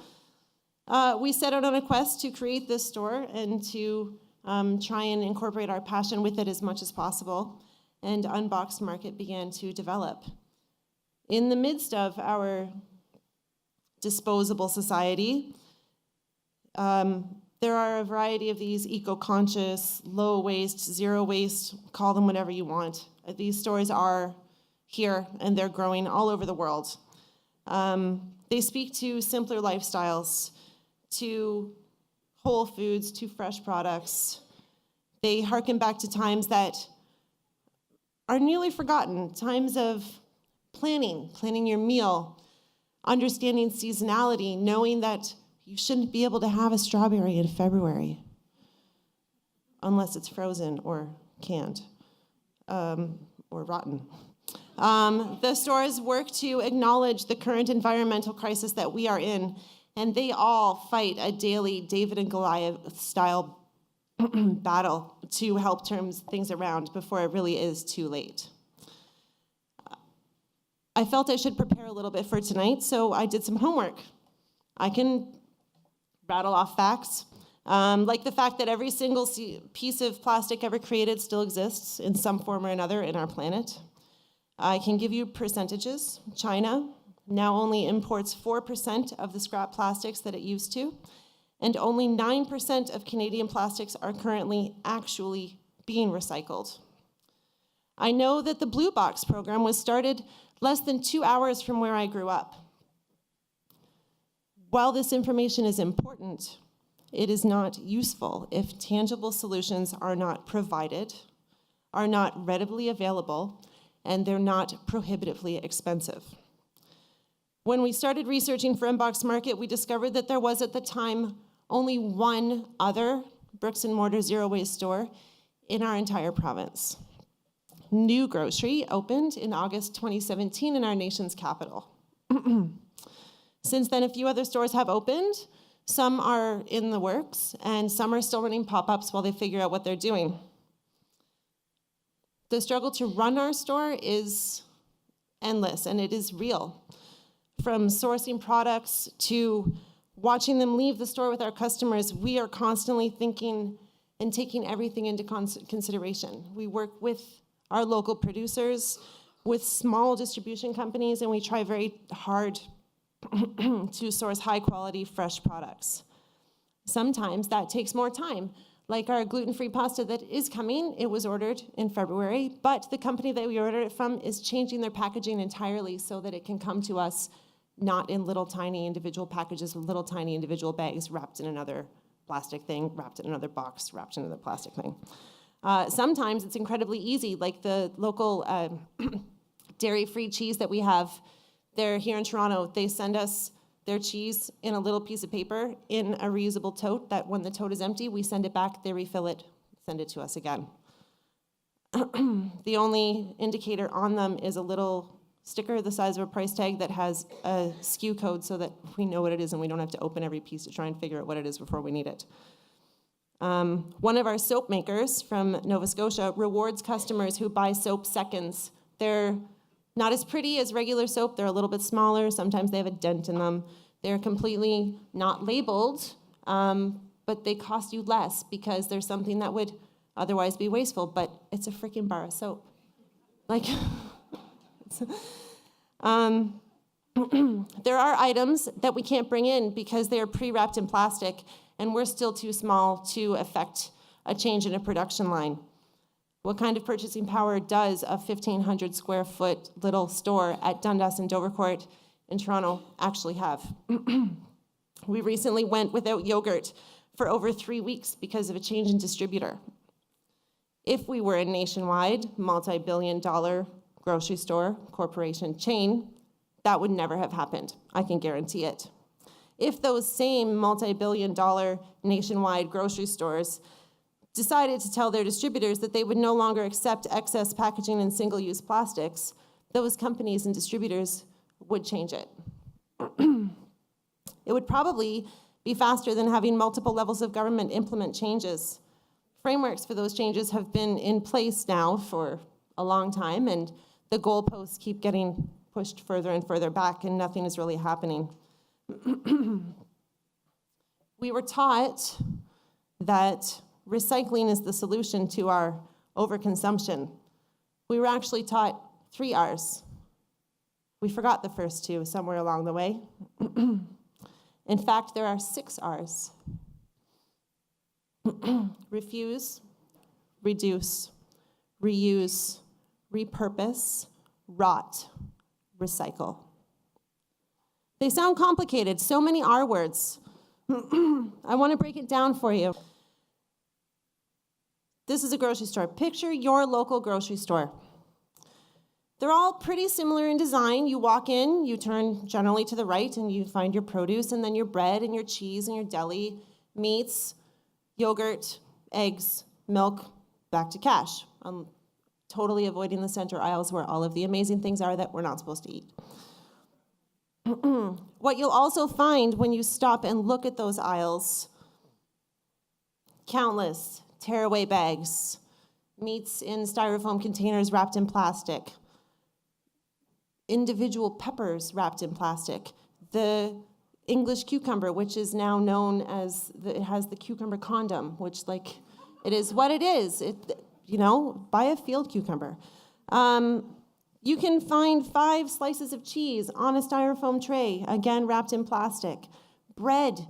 we set out on a quest to create this store and to try and incorporate our passion with it as much as possible. And Unboxed Market began to develop. In the midst of our disposable society, there are a variety of these eco-conscious, low-waste, zero-waste, call them whatever you want. These stores are here, and they're growing all over the world. They speak to simpler lifestyles, to whole foods, to fresh products. They harken back to times that are nearly forgotten, times of planning your meal, understanding seasonality, knowing that you shouldn't be able to have a strawberry in February unless it's frozen or canned or rotten. The stores work to acknowledge the current environmental crisis that we are in, and they all fight a daily David and Goliath style battle to help turn things around before it really is too late. I felt I should prepare a little bit for tonight, so I did some homework. I can rattle off facts, like the fact that every single piece of plastic ever created still exists in some form or another in our planet. I can give you percentages. China now only imports 4% of the scrap plastics that it used to, and only 9% of Canadian plastics are currently actually being recycled. I know that the Blue Box program was started less than 2 hours from where I grew up. While this information is important, it is not useful if tangible solutions are not provided, are not readily available, and they're not prohibitively expensive. When we started researching for Unboxed Market, we discovered that there was at the time only one other bricks and mortar zero waste store in our entire province. New Grocery opened in August 2017 in our nation's capital. Since then, a few other stores have opened. Some are in the works, and some are still running pop-ups while they figure out what they're doing. The struggle to run our store is endless, and it is real. From sourcing products to watching them leave the store with our customers, we are constantly thinking and taking everything into consideration. We work with our local producers, with small distribution companies, and we try very hard to source high-quality, fresh products. Sometimes that takes more time. Like our gluten-free pasta that is coming, it was ordered in February, but the company that we ordered it from is changing their packaging entirely so that it can come to us not in little tiny individual packages with little tiny individual bags wrapped in another plastic thing, wrapped in another box, wrapped in another plastic thing. Sometimes it's incredibly easy, like the local dairy-free cheese that we have. They're here in Toronto. They send us their cheese in a little piece of paper in a reusable tote that when the tote is empty, we send it back, they refill it, send it to us again. The only indicator on them is a little sticker the size of a price tag that has a SKU code so that we know what it is and we don't have to open every piece to try and figure out what it is before we need it. One of our soap makers from Nova Scotia rewards customers who buy soap seconds. They're not as pretty as regular soap. They're a little bit smaller. Sometimes they have a dent in them. They're completely not labeled, but they cost you less because there's something that would otherwise be wasteful, but it's a freaking bar of soap. Like, there are items that we can't bring in because they're pre-wrapped in plastic and we're still too small to affect a change in a production line. What kind of purchasing power does a 1,500 square foot little store at Dundas and Dovercourt in Toronto actually have? We recently went without yogurt for over 3 weeks because of a change in distributor. If we were a nationwide, multi-billion-dollar grocery store corporation chain, that would never have happened. I can guarantee it. If those same multi-billion-dollar nationwide grocery stores decided to tell their distributors that they would no longer accept excess packaging and single-use plastics, those companies and distributors would change it. It would probably be faster than having multiple levels of government implement changes. Frameworks for those changes have been in place now for a long time, and the goalposts keep getting pushed further and further back, and nothing is really happening. We were taught that recycling is the solution to our overconsumption. We were actually taught 3 R's. We forgot the first 2 somewhere along the way. In fact, there are 6 R's. Refuse, reduce, reuse, repurpose, rot, recycle. They sound complicated, so many R words. I want to break it down for you. This is a grocery store. Picture your local grocery store. They're all pretty similar in design. You walk in, you turn generally to the right, and you find your produce, and then your bread, and your cheese, and your deli, meats, yogurt, eggs, milk, back to cash. I'm totally avoiding the center aisles where all of the amazing things are that we're not supposed to eat. What you'll also find when you stop and look at those aisles, countless tearaway bags, meats in styrofoam containers wrapped in plastic, individual peppers wrapped in plastic, the English cucumber, which is now known as, it has the cucumber condom, which it is what it is. Buy a field cucumber. You can find 5 slices of cheese on a styrofoam tray, again wrapped in plastic. Bread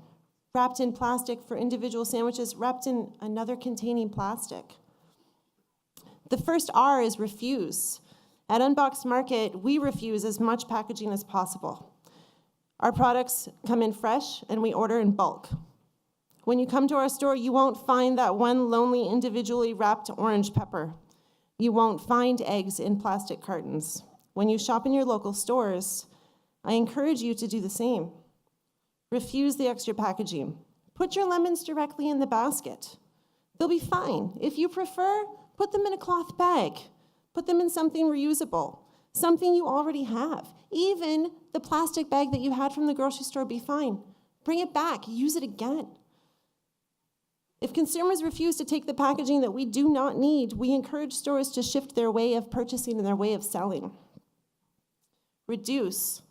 wrapped in plastic for individual sandwiches, wrapped in another containing plastic. The first R is refuse. At Unboxed Market, we refuse as much packaging as possible. Our products come in fresh, and we order in bulk. When you come to our store, you won't find that one lonely individually wrapped orange pepper. You won't find eggs in plastic cartons. When you shop in your local stores, I encourage you to do the same. Refuse the extra packaging. Put your lemons directly in the basket. They'll be fine. If you prefer, put them in a cloth bag. Put them in something reusable, something you already have. Even the plastic bag that you had from the grocery store, be fine. Bring it back, use it again. If consumers refuse to take the packaging that we do not need, we encourage stores to shift their way of purchasing and their way of selling. Reduce.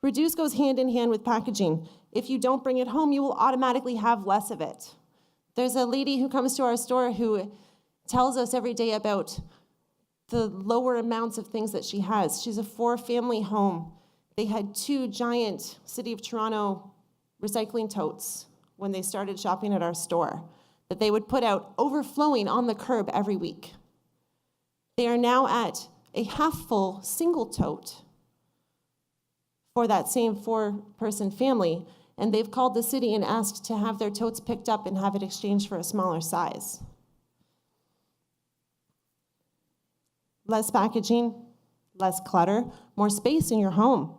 Reduce goes hand in hand with packaging. If you don't bring it home, you will automatically have less of it. There's a lady who comes to our store who tells us every day about the lower amounts of things that she has. She's a 4-family home. They had 2 giant City of Toronto recycling totes when they started shopping at our store that they would put out overflowing on the curb every week. They are now at a half-full single tote for that same 4-person family, and they've called the city and asked to have their totes picked up and have it exchanged for a smaller size. Less packaging, less clutter, more space in your home.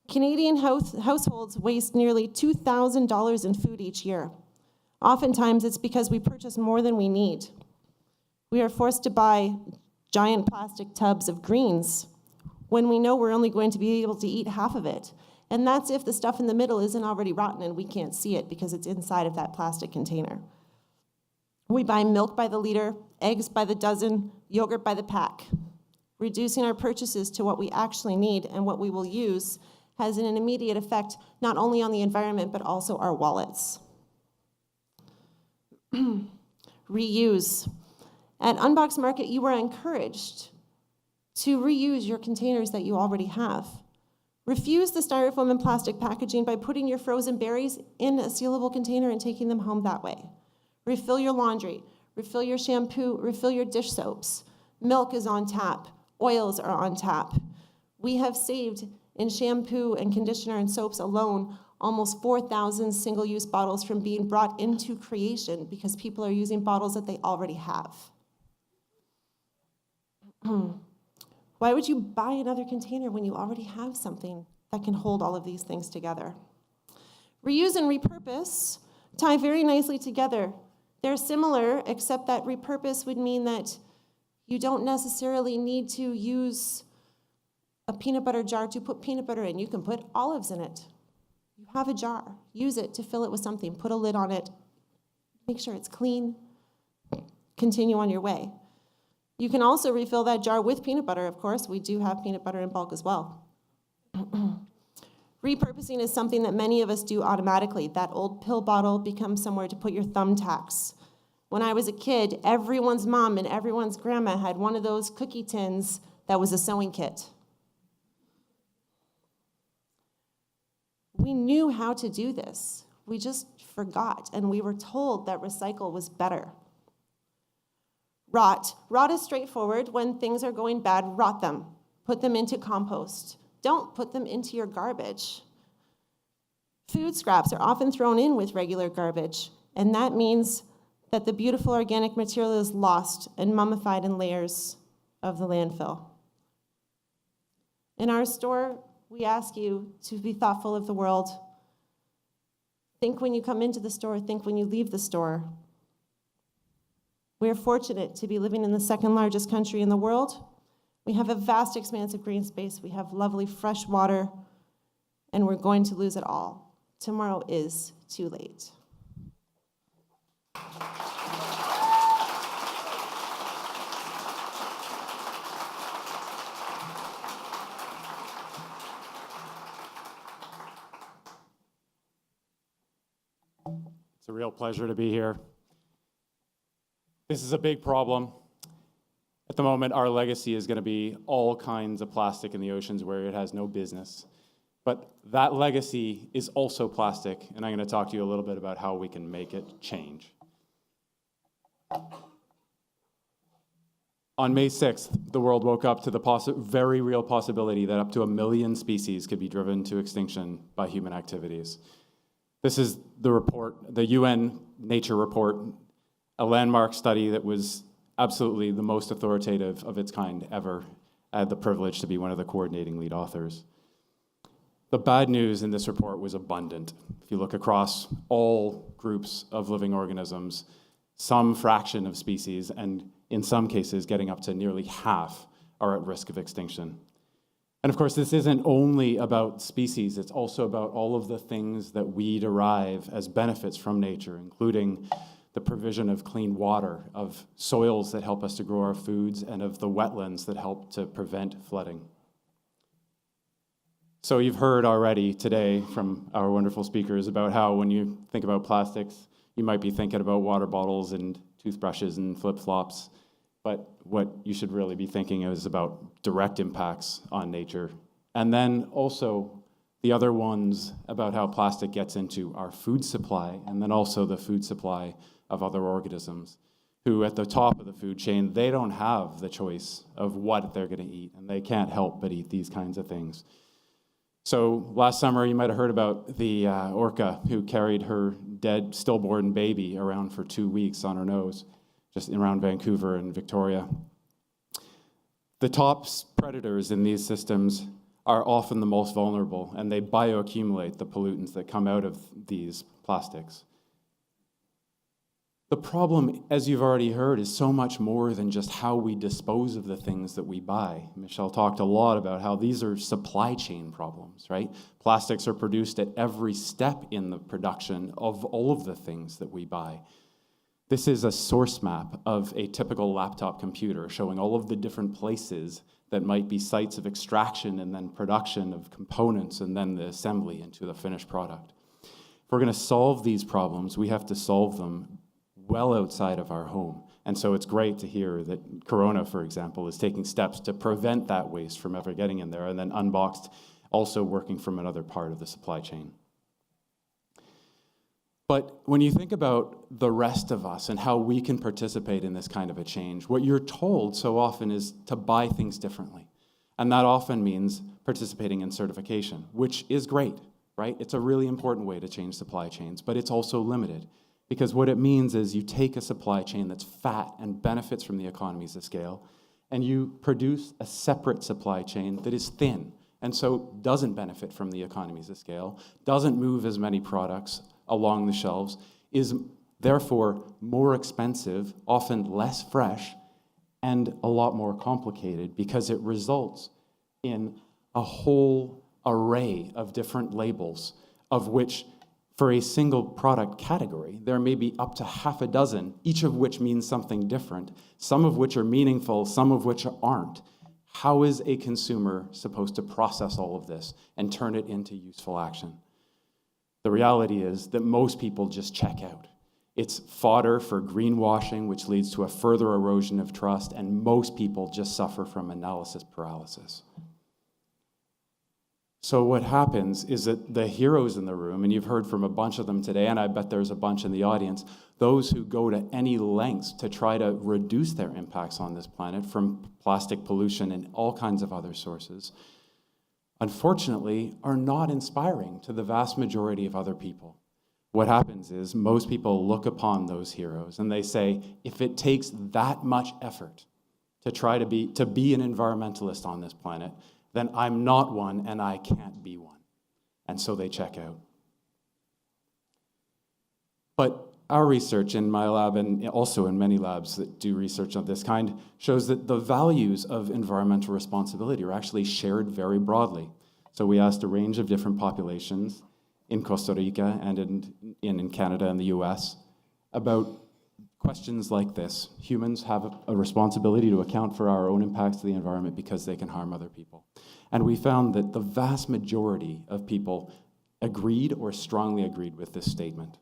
Canadian households waste nearly $2,000 in food each year. Oftentimes, it's because we purchase more than we need. We are forced to buy giant plastic tubs of greens when we know we're only going to be able to eat half of it. And that's if the stuff in the middle isn't already rotten and we can't see it because it's inside of that plastic container. We buy milk by the liter, eggs by the dozen, yogurt by the pack. Reducing our purchases to what we actually need and what we will use has an immediate effect not only on the environment but also our wallets. Reuse. At Unboxed Market, you are encouraged to reuse your containers that you already have. Refuse the styrofoam and plastic packaging by putting your frozen berries in a sealable container and taking them home that way. Refill your laundry, refill your shampoo, refill your dish soaps. Milk is on tap, oils are on tap. We have saved in shampoo and conditioner and soaps alone almost 4,000 single-use bottles from being brought into creation because people are using bottles that they already have. Why would you buy another container when you already have something that can hold all of these things together? Reuse and repurpose tie very nicely together. They're similar, except that repurpose would mean that you don't necessarily need to use a peanut butter jar to put peanut butter in. You can put olives in it. You have a jar. Use it to fill it with something. Put a lid on it. Make sure it's clean. Continue on your way. You can also refill that jar with peanut butter, of course. We do have peanut butter in bulk as well. Repurposing is something that many of us do automatically. That old pill bottle becomes somewhere to put your thumbtacks. When I was a kid, everyone's mom and everyone's grandma had one of those cookie tins that was a sewing kit. We knew how to do this. We just forgot, and we were told that recycle was better. Rot. Rot is straightforward. When things are going bad, rot them. Put them into compost. Don't put them into your garbage. Food scraps are often thrown in with regular garbage, and that means that the beautiful organic material is lost and mummified in layers of the landfill. In our store, we ask you to be thoughtful of the world. Think when you come into the store, think when you leave the store. We're fortunate to be living in the second largest country in the world. We have a vast expanse of green space. We have lovely fresh water, and we're going to lose it all. Tomorrow is too late. It's a real pleasure to be here. This is a big problem. At the moment, our legacy is going to be all kinds of plastic in the oceans where it has no business. But that legacy is also plastic, and I'm going to talk to you a little bit about how we can make it change. On May 6th, the world woke up to the very real possibility that up to 1 million species could be driven to extinction by human activities. This is the report, the UN Nature report, a landmark study that was absolutely the most authoritative of its kind ever. I had the privilege to be one of the coordinating lead authors. The bad news in this report was abundant. If you look across all groups of living organisms, some fraction of species, and in some cases getting up to nearly half, are at risk of extinction. And of course, this isn't only about species, it's also about all of the things that we derive as benefits from nature, including the provision of clean water, of soils that help us to grow our foods, and of the wetlands that help to prevent flooding. So you've heard already today from our wonderful speakers about how when you think about plastics, you might be thinking about water bottles and toothbrushes and flip-flops, but what you should really be thinking is about direct impacts on nature. And then also the other ones about how plastic gets into our food supply, and then also the food supply of other organisms who at the top of the food chain, they don't have the choice of what they're going to eat, and they can't help but eat these kinds of things. So last summer, you might have heard about the orca who carried her dead stillborn baby around for 2 weeks on her nose, just around Vancouver and Victoria. The top predators in these systems are often the most vulnerable, and they bioaccumulate the pollutants that come out of these plastics. The problem, as you've already heard, is so much more than just how we dispose of the things that we buy. Michelle talked a lot about how these are supply chain problems, right? Plastics are produced at every step in the production of all of the things that we buy. This is a source map of a typical laptop computer showing all of the different places that might be sites of extraction and then production of components and then the assembly into the finished product. If we're going to solve these problems, we have to solve them well outside of our home. And so it's great to hear that Corona, for example, is taking steps to prevent that waste from ever getting in there, and then Unboxed also working from another part of the supply chain. But when you think about the rest of us and how we can participate in this kind of a change, what you're told so often is to buy things differently. And that often means participating in certification, which is great, right? It's a really important way to change supply chains, but it's also limited. Because what it means is you take a supply chain that's fat and benefits from the economies of scale, and you produce a separate supply chain that is thin, and so doesn't benefit from the economies of scale, doesn't move as many products along the shelves, is therefore more expensive, often less fresh, and a lot more complicated because it results in a whole array of different labels, of which for a single product category, there may be up to half a dozen, each of which means something different, some of which are meaningful, some of which aren't. How is a consumer supposed to process all of this and turn it into useful action? The reality is that most people just check out. It's fodder for greenwashing, which leads to a further erosion of trust, and most people just suffer from analysis paralysis. So what happens is that the heroes in the room, and you've heard from a bunch of them today, and I bet there's a bunch in the audience, those who go to any lengths to try to reduce their impacts on this planet from plastic pollution and all kinds of other sources, unfortunately, are not inspiring to the vast majority of other people. What happens is most people look upon those heroes and they say, if it takes that much effort to try to be an environmentalist on this planet, then I'm not one and I can't be one. And so they check out. But our research in my lab, and also in many labs that do research of this kind, shows that the values of environmental responsibility are actually shared very broadly. So we asked a range of different populations in Costa Rica and in Canada and the US about questions like this. Humans have a responsibility to account for our own impacts to the environment because they can harm other people. And we found that the vast majority of people agreed or strongly agreed with this statement.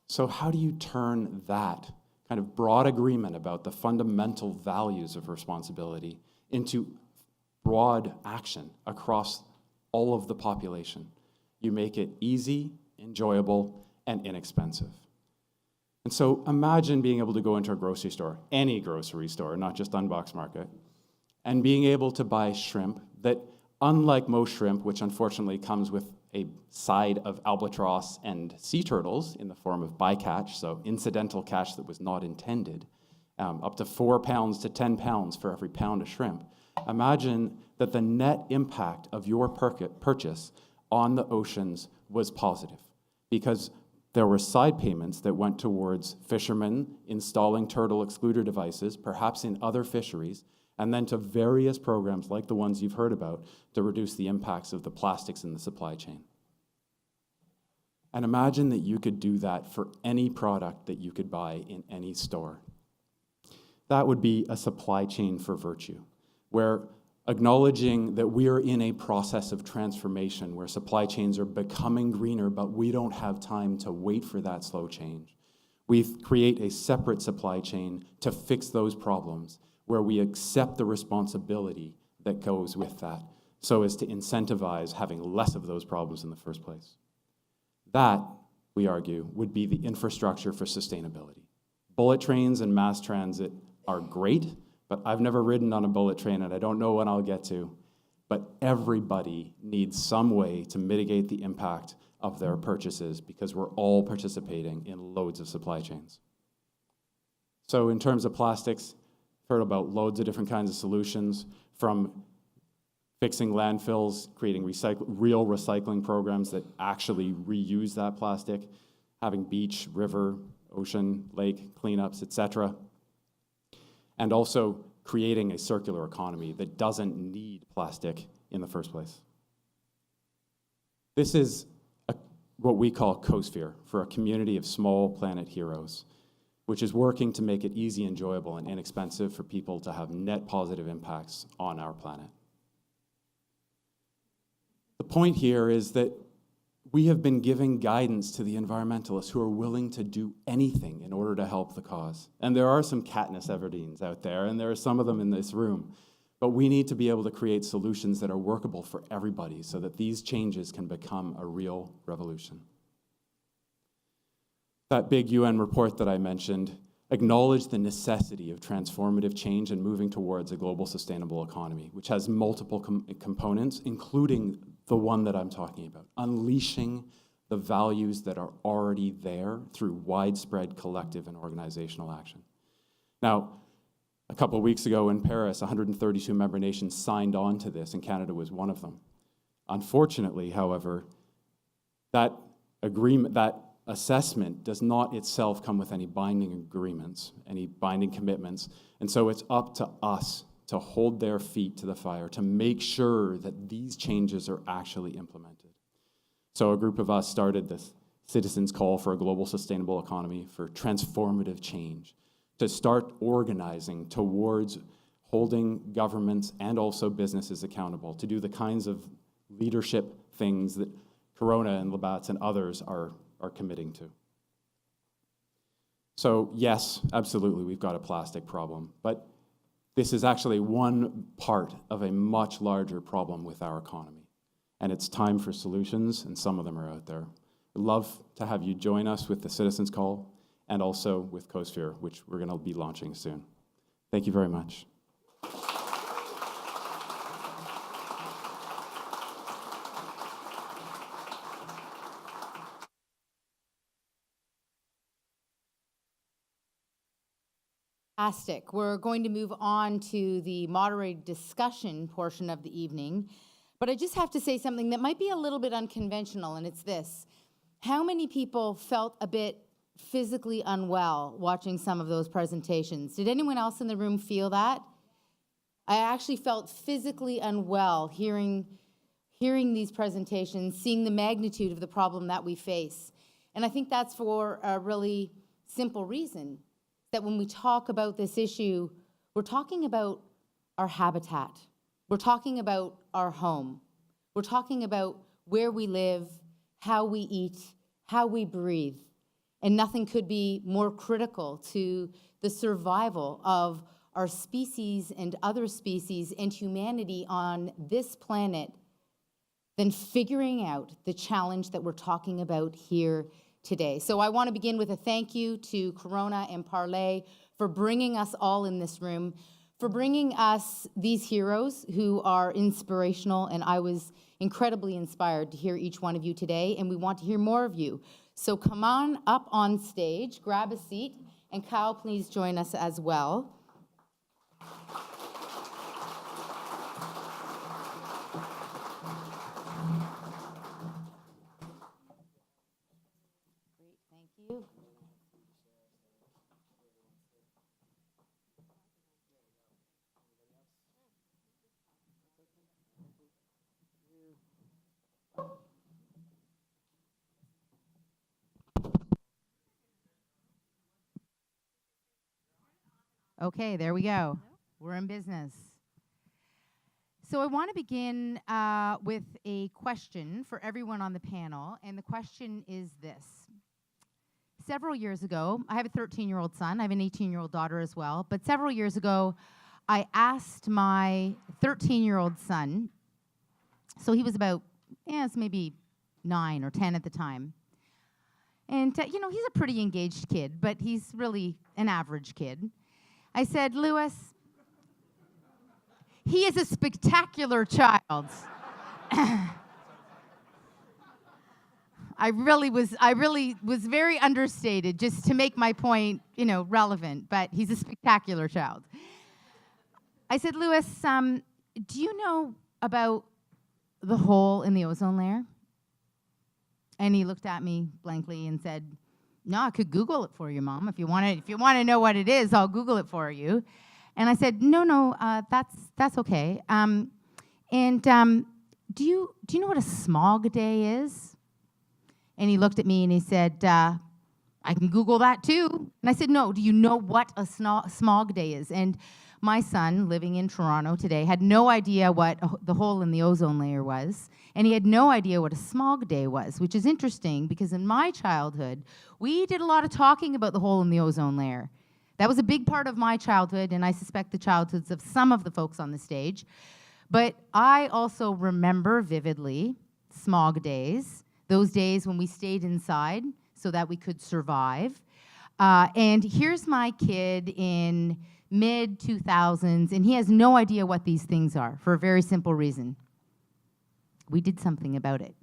So how do you turn that kind of broad agreement about the fundamental values of responsibility into broad action across all of the population? You make it easy, enjoyable, and inexpensive. And so imagine being able to go into a grocery store, any grocery store, not just Unboxed Market, and being able to buy shrimp that, unlike most shrimp, which unfortunately comes with a side of albatross and sea turtles in the form of bycatch, so incidental catch that was not intended, up to 4 pounds to 10 pounds for every pound of shrimp. Imagine that the net impact of your purchase on the oceans was positive, because there were side payments that went towards fishermen installing turtle excluder devices, perhaps in other fisheries, and then to various programs like the ones you've heard about to reduce the impacts of the plastics in the supply chain. And imagine that you could do that for any product that you could buy in any store. That would be a supply chain for virtue, where acknowledging that we are in a process of transformation where supply chains are becoming greener, but we don't have time to wait for that slow change. We create a separate supply chain to fix those problems where we accept the responsibility that goes with that so as to incentivize having less of those problems in the first place. That, we argue, would be the infrastructure for sustainability. Bullet trains and mass transit are great, but I've never ridden on a bullet train, and I don't know when I'll get to. but everybody needs some way to mitigate the impact of their purchases because we're all participating in loads of supply chains. So in terms of plastics, heard about loads of different kinds of solutions, from fixing landfills, creating real recycling programs that actually reuse that plastic, having beach, river, ocean, lake cleanups, etc. And also creating a circular economy that doesn't need plastic in the first place. This is what we call Coastphere, for a community of small planet heroes, which is working to make it easy, enjoyable, and inexpensive for people to have net positive impacts on our planet. The point here is that we have been giving guidance to the environmentalists who are willing to do anything in order to help the cause. And there are some Katniss Everdeen's out there, and there are some of them in this room. But we need to be able to create solutions that are workable for everybody so that these changes can become a real revolution. That big UN report that I mentioned acknowledged the necessity of transformative change and moving towards a global sustainable economy, which has multiple components, including the one that I'm talking about, unleashing the values that are already there through widespread collective and organizational action. Now, a couple of weeks ago in Paris, 132 member nations signed on to this, and Canada was one of them. Unfortunately, however, that agreement, that assessment does not itself come with any binding agreements, any binding commitments, and so it's up to us to hold their feet to the fire, to make sure that these changes are actually implemented. So a group of us started this Citizens Call for a Global Sustainable Economy for transformative change, to start organizing towards holding governments and also businesses accountable, to do the kinds of leadership things that Corona and Labatt and others are committing to. So yes, absolutely, we've got a plastic problem, but this is actually one part of a much larger problem with our economy. And it's time for solutions, and some of them are out there. We'd love to have you join us with the Citizens Call and also with Coastphere, which we're going to be launching soon. Thank you very much. Fantastic. We're going to move on to the moderated discussion portion of the evening. But I just have to say something that might be a little bit unconventional, and it's this. How many people felt a bit physically unwell watching some of those presentations? Did anyone else in the room feel that? I actually felt physically unwell hearing these presentations, seeing the magnitude of the problem that we face. And I think that's for a really simple reason, that when we talk about this issue, we're talking about our habitat. We're talking about our home. We're talking about where we live, how we eat, how we breathe. And nothing could be more critical to the survival of our species and other species and humanity on this planet than figuring out the challenge that we're talking about here today. So I want to begin with a thank you to Corona and Parley for bringing us all in this room, for bringing us these heroes who are inspirational, and I was incredibly inspired to hear each one of you today, and we want to hear more of you. So come on up on stage, grab a seat, and Kyle, please join us as well. Okay, there we go. We're in business. So I want to begin with a question for everyone on the panel, and the question is this. Several years ago, I have a 13-year-old son. I have an 18-year-old daughter as well. But several years ago, I asked my 13-year-old son, so he was about, it's maybe 9 or 10 at the time. And, he's a pretty engaged kid, but he's really an average kid. I said, Lewis, He is a spectacular child. I really was very understated just to make my point, relevant, but he's a spectacular child. I said, Lewis, do you know about the hole in the ozone layer? And he looked at me blankly and said, no, I could Google it for you, Mom. If you want to know what it is, I'll Google it for you. And I said, no, that's okay. Do you know what a smog day is? And he looked at me and he said, I can Google that too. And I said, no, do you know what a smog day is? And my son, living in Toronto today, had no idea what the hole in the ozone layer was, and he had no idea what a smog day was, which is interesting because in my childhood, we did a lot of talking about the hole in the ozone layer. That was a big part of my childhood, and I suspect the childhoods of some of the folks on the stage. But I also remember vividly smog days, those days when we stayed inside so that we could survive. And here's my kid in mid-2000s, and he has no idea what these things are for a very simple reason. We did something about it.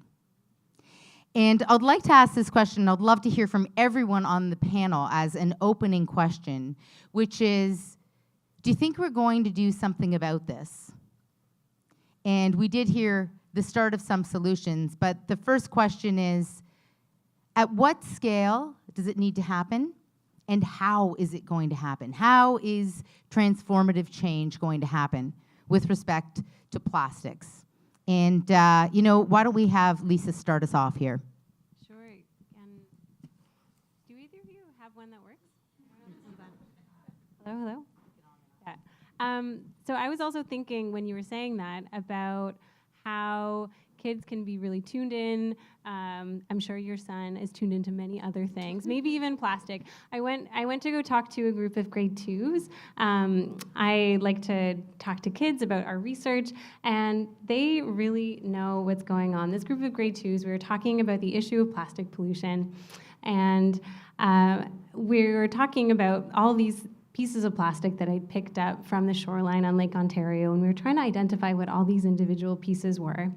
And I'd like to ask this question. I'd love to hear from everyone on the panel as an opening question, which is, do you think we're going to do something about this? And we did hear the start of some solutions, but the first question is, at what scale does it need to happen? And how is it going to happen? How is transformative change going to happen with respect to plastics? And, why don't we have Lisa start us off here? Sure. And do either of you have one that works? Hello? Yeah. So I was also thinking when you were saying that about how kids can be really tuned in. I'm sure your son is tuned into many other things, maybe even plastic. I went to go talk to a group of grade 2s. I like to talk to kids about our research, and they really know what's going on. This group of grade 2s, we were talking about the issue of plastic pollution, and we were talking about all these pieces of plastic that I'd picked up from the shoreline on Lake Ontario, and we were trying to identify what all these individual pieces were.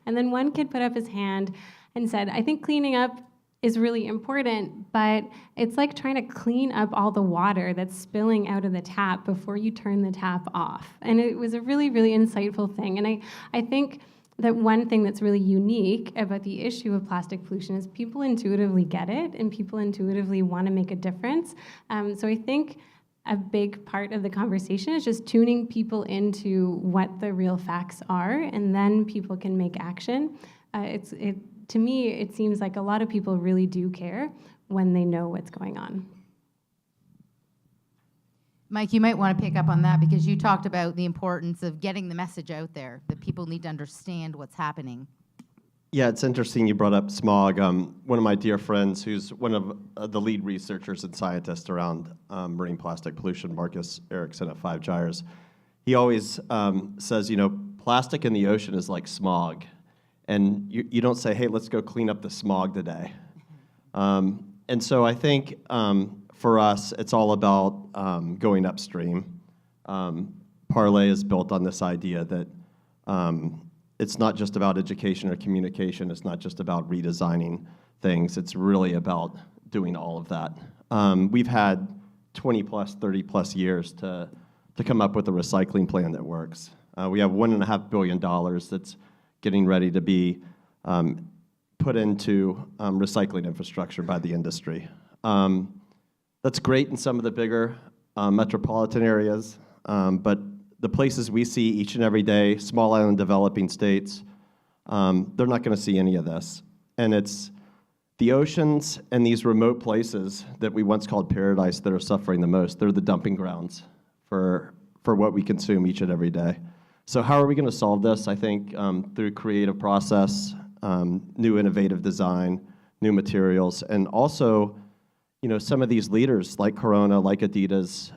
And then one kid put up his hand and said, I think cleaning up is really important, but it's like trying to clean up all the water that's spilling out of the tap before you turn the tap off. And it was a really, really insightful thing. And I think that one thing that's really unique about the issue of plastic pollution is people intuitively get it, and people intuitively want to make a difference. So I think a big part of the conversation is just tuning people into what the real facts are, and then people can make action. To me, it seems like a lot of people really do care when they know what's going on. Mike, you might want to pick up on that because you talked about the importance of getting the message out there, that people need to understand what's happening. Yeah, it's interesting you brought up smog. One of my dear friends, who's one of the lead researchers and scientists around marine plastic pollution, Marcus Erickson at Five Gyres, he always says, plastic in the ocean is like smog. And you don't say, hey, let's go clean up the smog today. And so I think for us, it's all about going upstream. Parley is built on this idea that it's not just about education or communication. It's not just about redesigning things. It's really about doing all of that. We've had 20 plus, 30 plus years to come up with a recycling plan that works. We have $1.5 billion that's getting ready to be put into recycling infrastructure by the industry. That's great in some of the bigger metropolitan areas, but the places we see each and every day, small island developing states, they're not going to see any of this. And it's the oceans and these remote places that we once called paradise that are suffering the most. They're the dumping grounds for what we consume each and every day. So how are we going to solve this? I think through creative process, new innovative design, new materials, and also, some of these leaders like Corona, like Adidas,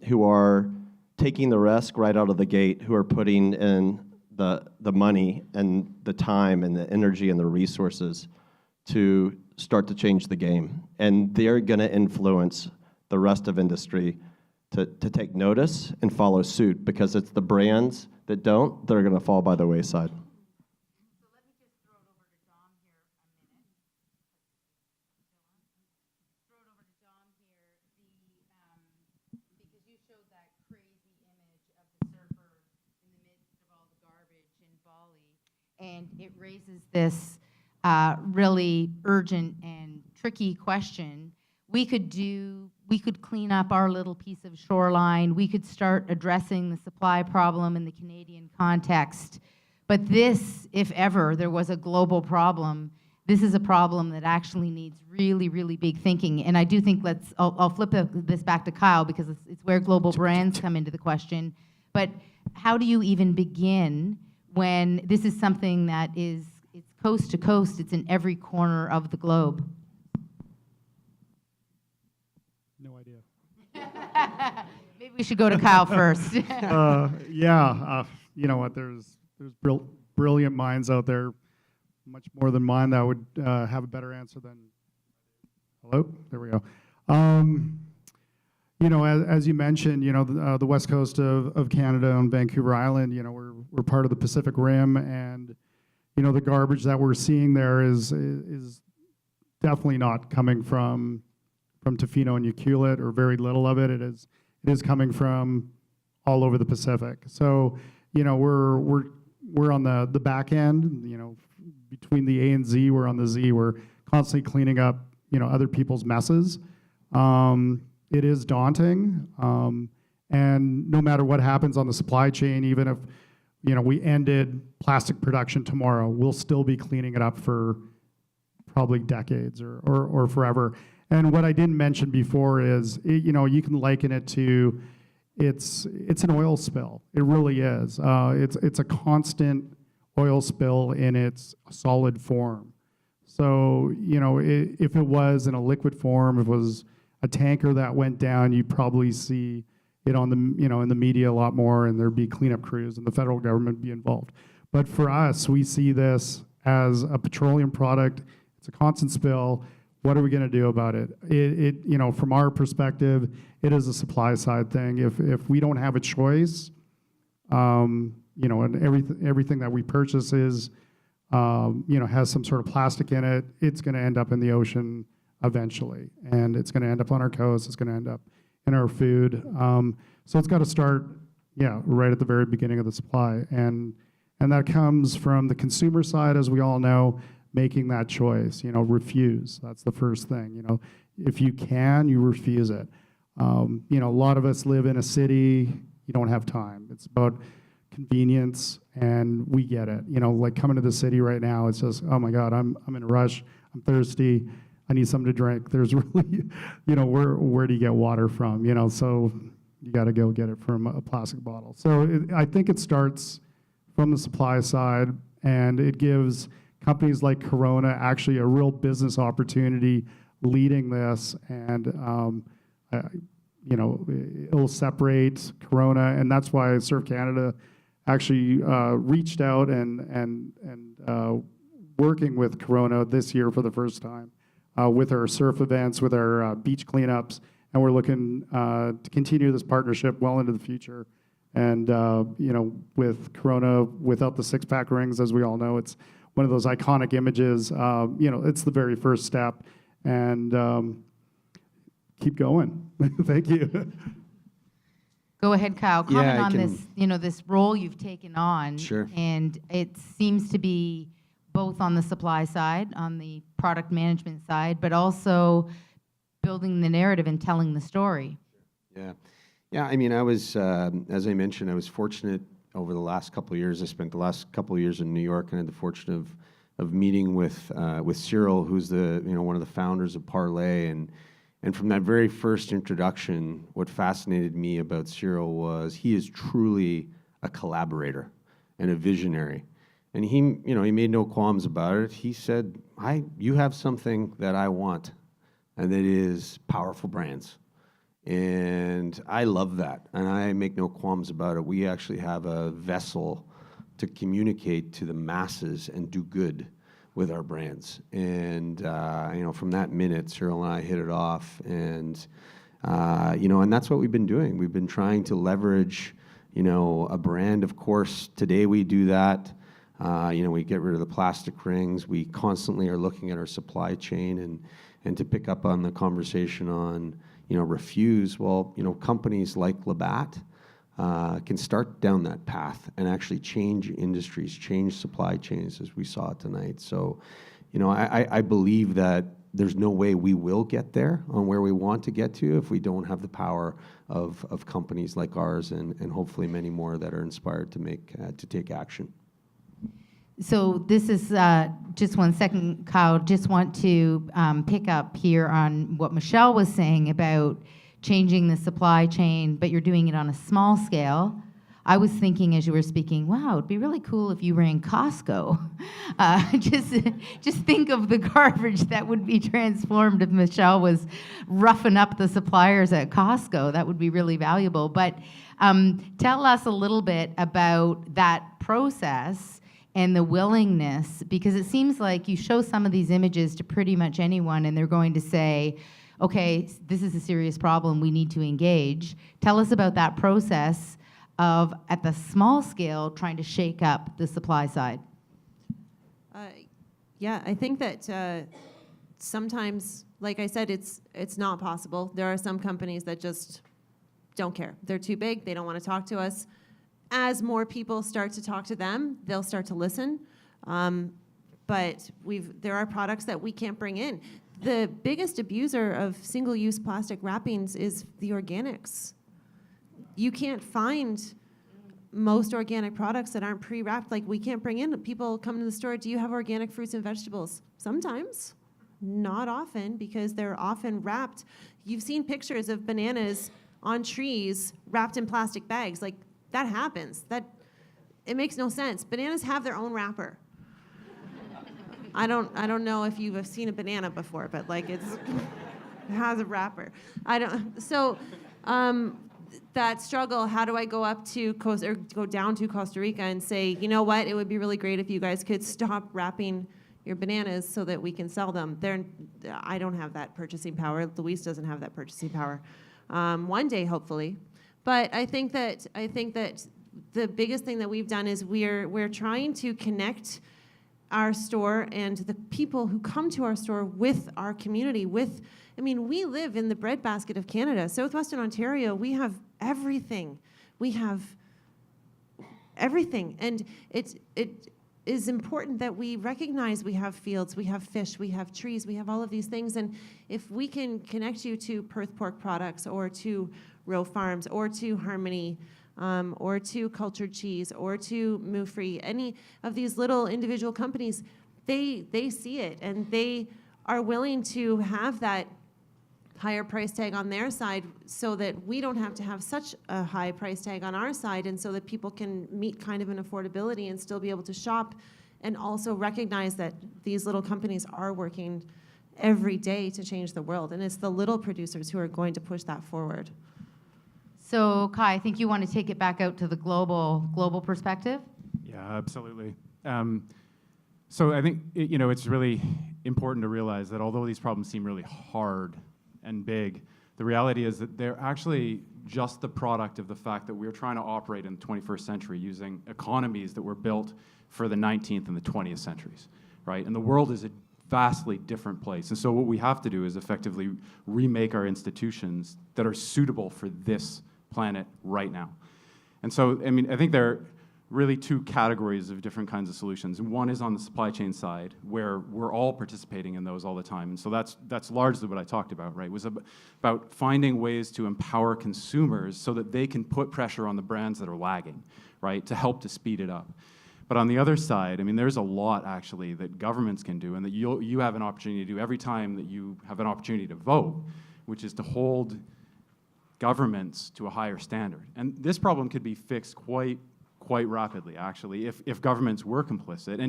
who are taking the risk right out of the gate, who are putting in the money and the time and the energy and the resources to start to change the game. And they're going to influence the rest of industry to take notice and follow suit, because it's the brands that don't that are going to fall by the wayside. And it raises this really urgent and tricky question. We could clean up our little piece of shoreline. We could start addressing the supply problem in the Canadian context. But this, if ever there was a global problem, this is a problem that actually needs really, really big thinking. And I do think I'll flip this back to Kyle, because it's where global brands come into the question. But how do you even begin when this is something that it's coast to coast, it's in every corner of the globe? No idea. Maybe we should go to Kyle first. You know what? There's brilliant minds out there, much more than mine, that would have a better answer than. Hello, there we go. You know, as you mentioned, you know, the west coast of Canada on Vancouver Island, you know, we're part of the Pacific Rim, and you know, the garbage that we're seeing there is definitely not coming from Tofino and Ucluelet, or very little of it. It is coming from all over the Pacific. So, you know, we're on the back end. You know, between the A and Z, we're on the Z. We're constantly cleaning up, you know, other people's messes. It is daunting, and no matter what happens on the supply chain, even if, you know, we ended plastic production tomorrow, we'll still be cleaning it up for probably decades or forever. And what I didn't mention before is, you know, you can liken it to, it's an oil spill. It really is. It's a constant oil spill in its solid form. So, you know, if it was in a liquid form, if it was a tanker that went down, you'd probably see it on the, you know, in the media a lot more, and there'd be cleanup crews and the federal government be involved. But for us, we see this as a petroleum product. It's a constant spill. What are we going to do about it? You know, from our perspective, it is a supply side thing. If we don't have a choice, you know, and everything that we purchase is, you know, has some sort of plastic in it, it's going to end up in the ocean eventually, and it's going to end up on our coast. It's going to end up in our food. So it's got to start, right at the very beginning of the supply, and that comes from the consumer side, as we all know, making that choice. You know, refuse. That's the first thing. You know, if you can, you refuse it. You know, a lot of us live in a city. You don't have time. It's about convenience, and we get it. You know, like coming to the city right now, it's just, oh my God, I'm in a rush. I'm thirsty. I need something to drink. There's really, you know, where do you get water from? You know, so you got to go get it from a plastic bottle. So I think it starts from the supply side, and it gives companies like Corona actually a real business opportunity leading this, and you know, it'll separate Corona, and that's why Surf Canada actually reached out and working with Corona this year for the first time. With our surf events, with our beach cleanups, and we're looking to continue this partnership well into the future. And you know, with Corona, without the six-pack rings, as we all know, it's one of those iconic images. You know, it's the very first step, and keep going. Thank you. Go ahead, Kyle. Comment on can- this, you know, this role you've taken on. Sure. And it seems to be both on the supply side, on the product management side, but also building the narrative and telling the story. Yeah. I mean, I was, as I mentioned, I was fortunate over the last couple of years. I spent the last couple of years in New York, and had the fortune of meeting with Cyril, who's one of the founders of Parley, and from that very first introduction, what fascinated me about Cyril was he is truly a collaborator and a visionary. And he made no qualms about it. He said, you have something that I want, and that is powerful brands. And I love that, and I make no qualms about it. We actually have a vessel to communicate to the masses and do good with our brands. And from that minute, Cyril and I hit it off, and And that's what we've been doing. We've been trying to leverage, a brand. Of course, today we do that. We get rid of the plastic rings. We constantly are looking at our supply chain, and to pick up on the conversation on, refuse. Well, companies like Labatt can start down that path and actually change industries, change supply chains, as we saw tonight. So, I believe that there's no way we will get there on where we want to get to if we don't have the power of companies like ours, and hopefully many more that are inspired to take action. So this is just 1 second, Kyle. Just want to pick up here on what Michelle was saying about changing the supply chain, but you're doing it on a small scale. I was thinking as you were speaking, wow, it'd be really cool if you ran Costco. Just think of the garbage that would be transformed if Michelle was roughing up the suppliers at Costco. That would be really valuable. But tell us a little bit about that process and the willingness, because it seems like you show some of these images to pretty much anyone and they're going to say, okay, this is a serious problem, we need to engage. Tell us about that process of, at the small scale, trying to shake up the supply side. Yeah, I think that sometimes, like I said, it's not possible. There are some companies that just don't care. They're too big, they don't want to talk to us. As more people start to talk to them, they'll start to listen. But there are products that we can't bring in. The biggest abuser of single-use plastic wrappings is the organics. You can't find most organic products that aren't pre-wrapped. Like, we can't bring in, people come to the store, do you have organic fruits and vegetables? Sometimes, not often, because they're often wrapped. You've seen pictures of bananas on trees wrapped in plastic bags. Like, that happens. It makes no sense. Bananas have their own wrapper. I don't know if you've seen a banana before, but like it has a wrapper. That struggle, how do I go up to go down to Costa Rica and say, you know what, it would be really great if you guys could stop wrapping your bananas so that we can sell them. I don't have that purchasing power. Luis doesn't have that purchasing power. One day, hopefully. But I think that the biggest thing that we've done is we're trying to connect our store and the people who come to our store with our community. We live in the breadbasket of Canada. Southwestern Ontario, we have everything. We have everything. And it is important that we recognize we have fields, we have fish, we have trees, we have all of these things. And if we can connect you to Perth Pork Products or to Row Farms or to Harmony, or to Cultured Cheese, or to Moo Free, any of these little individual companies, they see it and they are willing to have that higher price tag on their side so that we don't have to have such a high price tag on our side, and so that people can meet kind of an affordability and still be able to shop, and also recognize that these little companies are working every day to change the world, and it's the little producers who are going to push that forward. So, Kai, I think you want to take it back out to the global perspective? Yeah, absolutely. So I think it's really important to realize that although these problems seem really hard and big, the reality is that they're actually just the product of the fact that we're trying to operate in the 21st century using economies that were built for the 19th and the 20th centuries, right? And the world is a vastly different place. And so what we have to do is effectively remake our institutions that are suitable for this planet right now. And so, I think there are really two categories of different kinds of solutions. And one is on the supply chain side, where we're all participating in those all the time. And so that's largely what I talked about, right? Was about finding ways to empower consumers so that they can put pressure on the brands that are lagging, right? To help to speed it up. But on the other side, there's a lot actually that governments can do, and that you have an opportunity to do every time that you have an opportunity to vote, which is to hold governments to a higher standard. And this problem could be fixed quite rapidly, actually, if governments were complicit,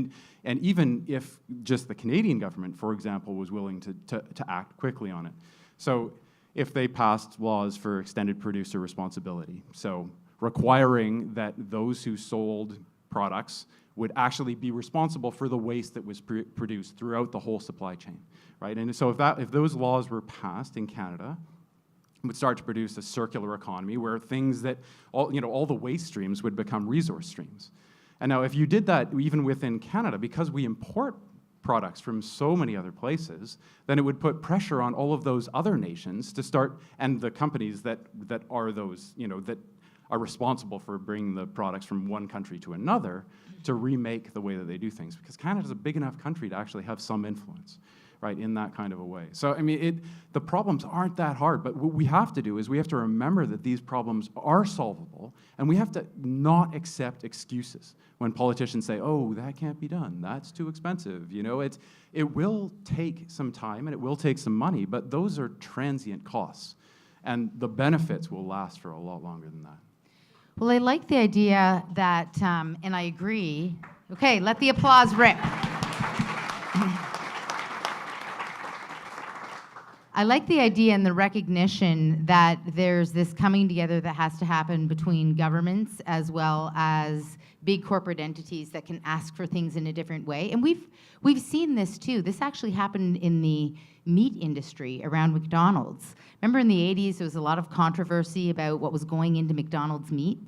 and even if just the Canadian government, for example, was willing to act quickly on it. So if they passed laws for extended producer responsibility, so requiring that those who sold products would actually be responsible for the waste that was produced throughout the whole supply chain, right? And so if those laws were passed in Canada, would start to produce a circular economy where things that, all the waste streams would become resource streams. And now if you did that even within Canada, because we import products from so many other places, then it would put pressure on all of those other nations to start, and the companies that are those, that are responsible for bringing the products from one country to another, to remake the way that they do things. Because Canada's a big enough country to actually have some influence, right, in that kind of a way. So, I mean, the problems aren't that hard, but what we have to do is we have to remember that these problems are solvable, and we have to not accept excuses when politicians say, oh, that can't be done, that's too expensive. It will take some time and it will take some money, but those are transient costs, and the benefits will last for a lot longer than that. Well, I like the idea that, and I agree. Okay, let the applause rip. I like the idea and the recognition that there's this coming together that has to happen between governments as well as big corporate entities that can ask for things in a different way. And we've seen this too. This actually happened in the meat industry around McDonald's. Remember in the 80s, there was a lot of controversy about what was going into McDonald's meat.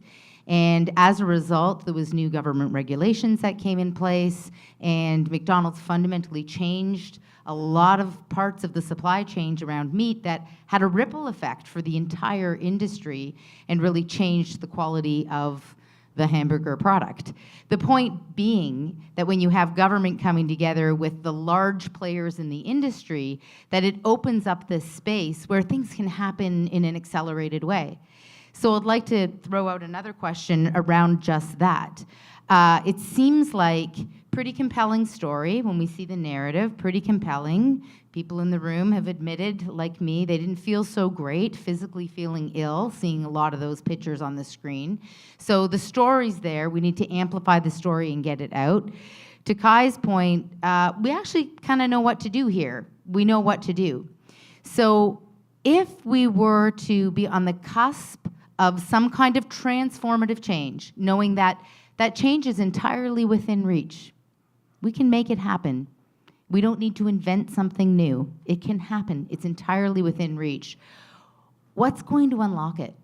And as a result, there was new government regulations that came in place, and McDonald's fundamentally changed a lot of parts of the supply chain around meat that had a ripple effect for the entire industry and really changed the quality of the hamburger product. The point being that when you have government coming together with the large players in the industry, that it opens up this space where things can happen in an accelerated way. So I'd like to throw out another question around just that. It seems like pretty compelling story when we see the narrative, pretty compelling. People in the room have admitted, like me, they didn't feel so great, physically feeling ill, seeing a lot of those pictures on the screen. So the story's there. We need to amplify the story and get it out. To Kai's point, we actually kind of know what to do here. We know what to do. So if we were to be on the cusp of some kind of transformative change, knowing that that change is entirely within reach, we can make it happen. We don't need to invent something new. It can happen. It's entirely within reach. What's going to unlock it?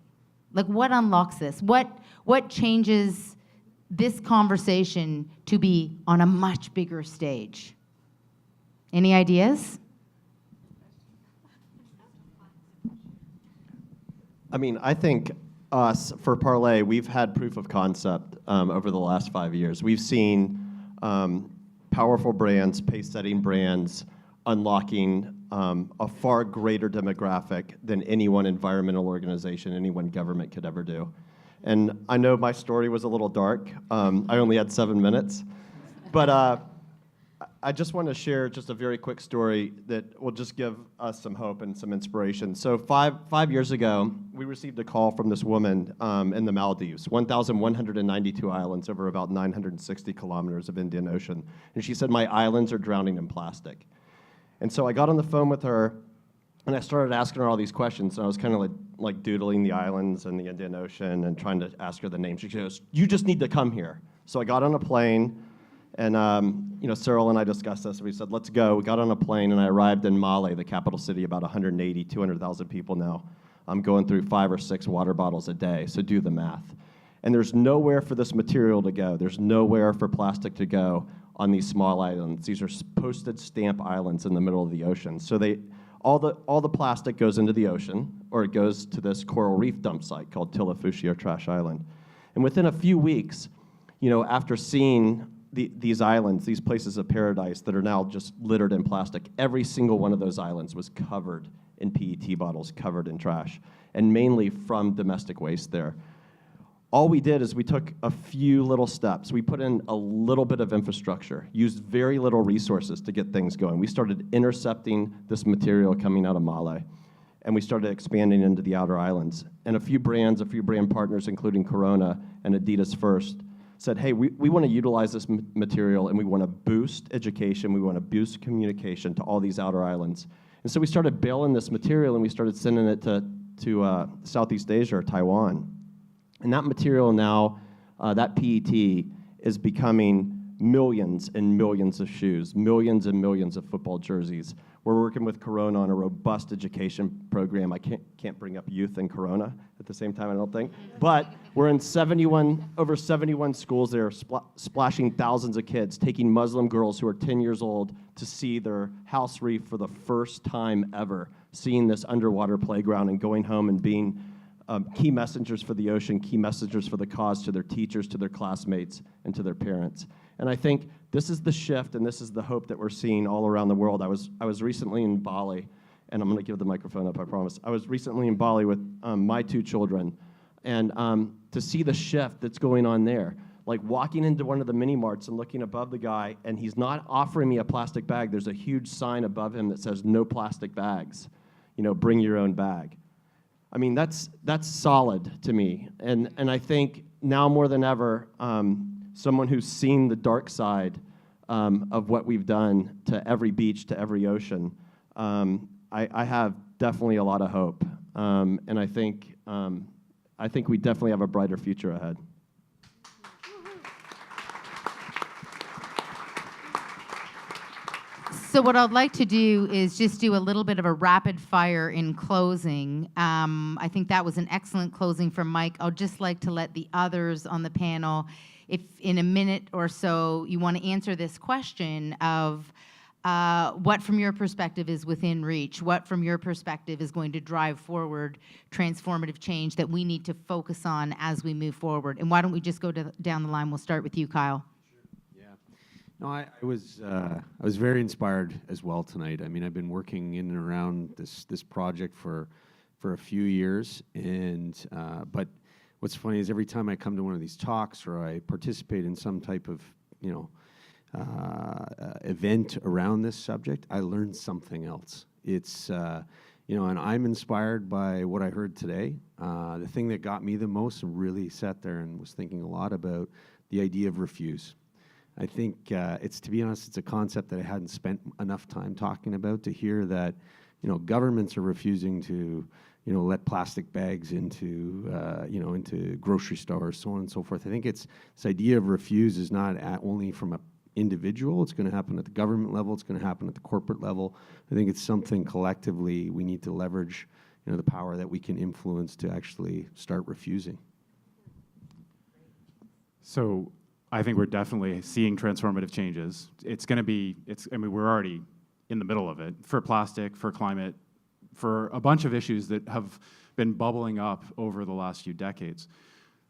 Like, what unlocks this? What changes this conversation to be on a much bigger stage? Any ideas? I mean, I think us, for Parley, we've had proof of concept over the last 5 years. We've seen powerful brands, pace-setting brands, unlocking a far greater demographic than any one environmental organization, any one government could ever do. And I know my story was a little dark. I only had 7 minutes. But I just want to share just a very quick story that will just give us some hope and some inspiration. So five years ago, we received a call from this woman in the Maldives, 1,192 islands over about 960 kilometers of Indian Ocean. And she said, my islands are drowning in plastic. And so I got on the phone with her, and I started asking her all these questions. And I was kind of like doodling the islands and the Indian Ocean and trying to ask her the names. She goes, you just need to come here. So I got on a plane. And Cyril and I discussed this. We said, let's go. We got on a plane, and I arrived in Male, the capital city, about 180, 200,000 people now. I'm going through 5 or 6 water bottles a day, so do the math. And there's nowhere for this material to go. There's nowhere for plastic to go on these small islands. These are postage stamp islands in the middle of the ocean. So all the plastic goes into the ocean, or it goes to this coral reef dump site called Tilafushi, or Trash Island. And within a few weeks, after seeing these islands, these places of paradise that are now just littered in plastic, every single one of those islands was covered in PET bottles, covered in trash, and mainly from domestic waste there. All we did is we took a few little steps. We put in a little bit of infrastructure, used very little resources to get things going. We started intercepting this material coming out of Male, and we started expanding into the outer islands. And a few brand partners, including Corona and Adidas First, said, hey, we want to utilize this material, and we want to boost education, we want to boost communication to all these outer islands. And so we started bailing this material, and we started sending it to Southeast Asia or Taiwan. And that material now, that PET, is becoming millions and millions of shoes, millions and millions of football jerseys. We're working with Corona on a robust education program. I can't bring up youth and Corona at the same time, I don't think. But we're in over 71 schools there, splashing thousands of kids, taking Muslim girls who are 10 years old to see their house reef for the first time ever, seeing this underwater playground and going home and being key messengers for the ocean, key messengers for the cause to their teachers, to their classmates, and to their parents. And I think this is the shift, and this is the hope that we're seeing all around the world. I was recently in Bali, and I'm going to give the microphone up, I promise. I was recently in Bali with my 2 children, and to see the shift that's going on there, like walking into one of the mini marts and looking above the guy, and he's not offering me a plastic bag. There's a huge sign above him that says, "No plastic bags. Bring your own bag." I mean, that's solid to me, and I think now more than ever, someone who's seen the dark side of what we've done to every beach, to every ocean, I have definitely a lot of hope, and I think we definitely have a brighter future ahead. So what I'd like to do is just do a little bit of a rapid fire in closing. I think that was an excellent closing from Mike. I'd just like to let the others on the panel, if in a minute or so you want to answer this question of what from your perspective is within reach, what from your perspective is going to drive forward transformative change that we need to focus on as we move forward. And why don't we just go down the line? We'll start with you, Kyle. No, I was very inspired as well tonight. I mean, I've been working in and around this project for a few years, and but what's funny is every time I come to one of these talks or I participate in some type of event around this subject, I learn something else. It's and I'm inspired by what I heard today. The thing that got me the most, and really sat there and was thinking a lot about, the idea of refuse. I think to be honest, it's a concept that I hadn't spent enough time talking about. To hear that, governments are refusing to, let plastic bags into, into grocery stores, so on and so forth. I think this idea of refuse is not only from an individual. It's going to happen at the government level. It's going to happen at the corporate level. I think it's something collectively we need to leverage, the power that we can influence to actually start refusing. So I think we're definitely seeing transformative changes. We're already in the middle of it for plastic, for climate, for a bunch of issues that have been bubbling up over the last few decades.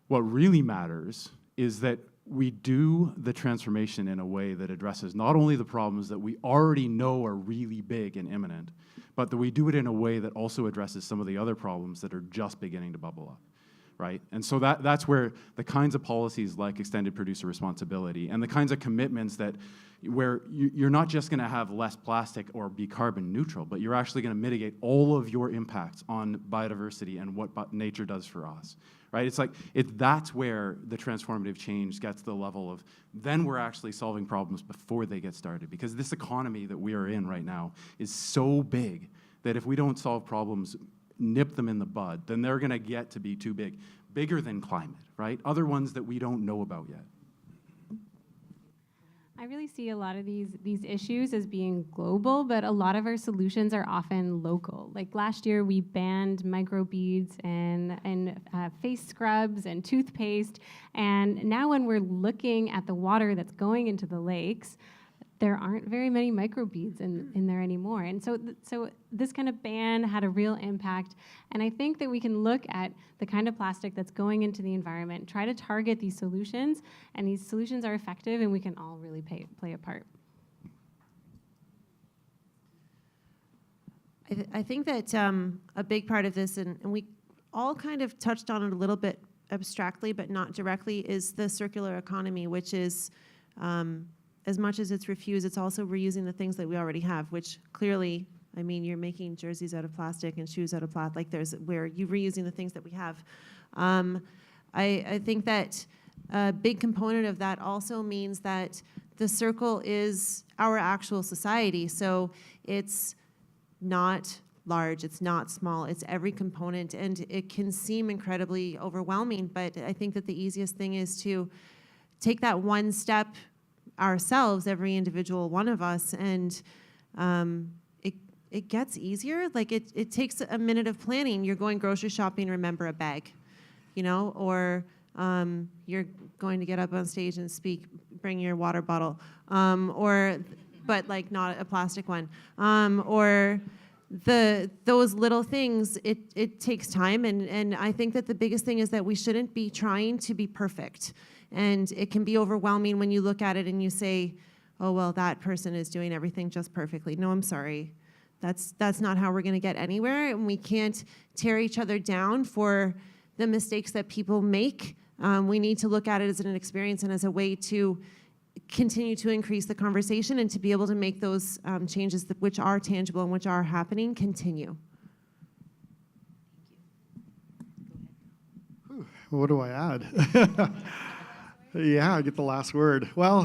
What really matters is that we do the transformation in a way that addresses not only the problems that we already know are really big and imminent, but that we do it in a way that also addresses some of the other problems that are just beginning to bubble up. Right? And so that's where the kinds of policies like extended producer responsibility and the kinds of commitments where you're not just going to have less plastic or be carbon neutral, but you're actually going to mitigate all of your impacts on biodiversity and what nature does for us. Right? That's where the transformative change gets to the level of, then we're actually solving problems before they get started, because this economy that we are in right now is so big that if we don't solve problems, nip them in the bud, then they're going to get to be too big, bigger than climate, right? Other ones that we don't know about yet. I really see a lot of these issues as being global, but a lot of our solutions are often local. Like last year, we banned microbeads and face scrubs and toothpaste, and now when we're looking at the water that's going into the lakes, there aren't very many microbeads in there anymore. And so this kind of ban had a real impact. And I think that we can look at the kind of plastic that's going into the environment, try to target these solutions, and these solutions are effective, and we can all really play a part. I think that a big part of this, and we all kind of touched on it a little bit abstractly, but not directly, is the circular economy, which is as much as it's refuse, it's also reusing the things that we already have, which clearly, I mean, you're making jerseys out of plastic and shoes out of plastic. Like there's where you're reusing the things that we have. I think that a big component of that also means that the circle is our actual society. So it's not large, it's not small, it's every component, and it can seem incredibly overwhelming, but I think that the easiest thing is to take that one step ourselves, every individual one of us, and it gets easier. Like it takes a minute of planning. You're going grocery shopping, remember a bag, or you're going to get up on stage and speak, bring your water bottle, but like not a plastic one, or those little things. It takes time, and I think that the biggest thing is that we shouldn't be trying to be perfect, and it can be overwhelming when you look at it and you say, oh well, that person is doing everything just perfectly. No, I'm sorry. That's not how we're going to get anywhere, and we can't tear each other down for the mistakes that people make. We need to look at it as an experience and as a way to continue to increase the conversation and to be able to make those changes which are tangible and which are happening continue. What do I add? Yeah, I get the last word. Well,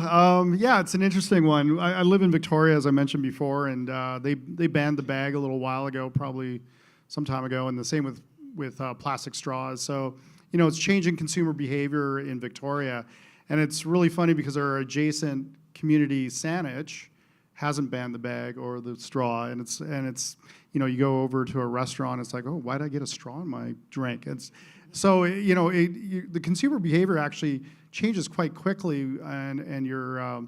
yeah, it's an interesting one. I live in Victoria, as I mentioned before, and they banned the bag a little while ago, probably some time ago, and the same with plastic straws. So, it's changing consumer behavior in Victoria, and it's really funny because our adjacent community, Saanich, hasn't banned the bag or the straw, and it's you go over to a restaurant, it's like, oh, why did I get a straw in my drink? So the consumer behavior actually changes quite quickly, and you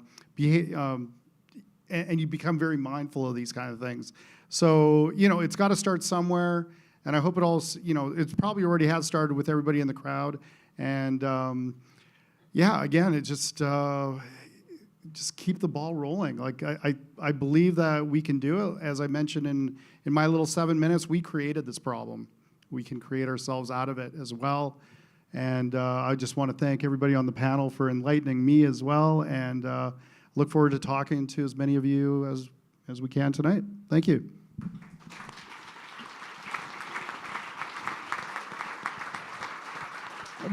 become very mindful of these kind of things. So it's got to start somewhere, and I hope it all it's probably already has started with everybody in the crowd, and again, it just keep the ball rolling. Like I believe that we can do it. As I mentioned in my little 7 minutes, we created this problem. We can create ourselves out of it as well. And I just want to thank everybody on the panel for enlightening me as well, and look forward to talking to as many of you as we can tonight. Thank you.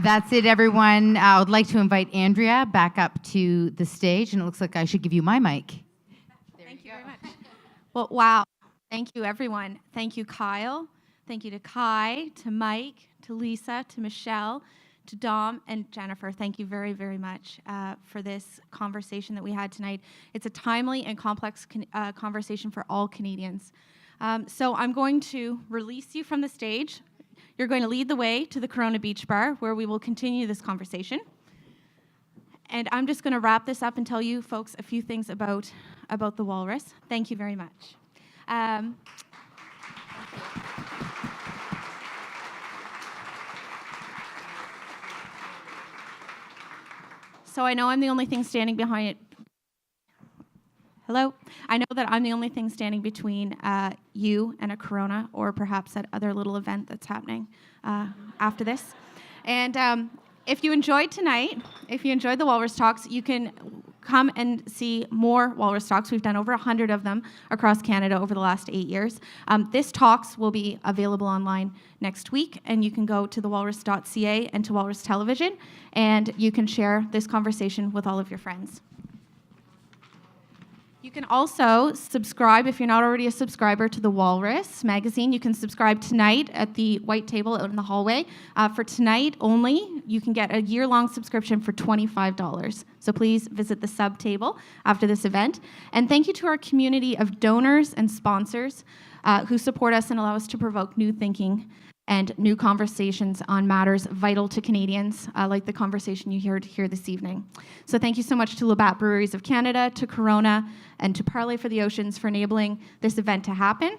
That's it, everyone. I would like to invite Andrea back up to the stage, and it looks like I should give you my mic. Thank you very much. Well, wow. Thank you, everyone. Thank you, Kyle. Thank you to Kai, to Mike, to Lisa, to Michelle, to Dom, and Jennifer. Thank you very, very much for this conversation that we had tonight. It's a timely and complex conversation for all Canadians. So I'm going to release you from the stage. You're going to lead the way to the Corona Beach Bar, where we will continue this conversation. And I'm just going to wrap this up and tell you folks a few things about the Walrus. Thank you very much. So I know I'm the only thing standing behind it. Hello? I know that I'm the only thing standing between you and a Corona, or perhaps that other little event that's happening after this. And if you enjoyed tonight, if you enjoyed the Walrus Talks, you can come and see more Walrus Talks. We've done over 100 of them across Canada over the last 8 years. This Talks will be available online next week, and you can go to thewalrus.ca and to Walrus Television, and you can share this conversation with all of your friends. You can also subscribe, if you're not already a subscriber, to the Walrus magazine. You can subscribe tonight at the white table out in the hallway. For tonight only, you can get a year-long subscription for $25. So please visit the sub table after this event. And thank you to our community of donors and sponsors who support us and allow us to provoke new thinking and new conversations on matters vital to Canadians, like the conversation you heard here this evening. So thank you so much to Labatt Breweries of Canada, to Corona, and to Parley for the Oceans for enabling this event to happen.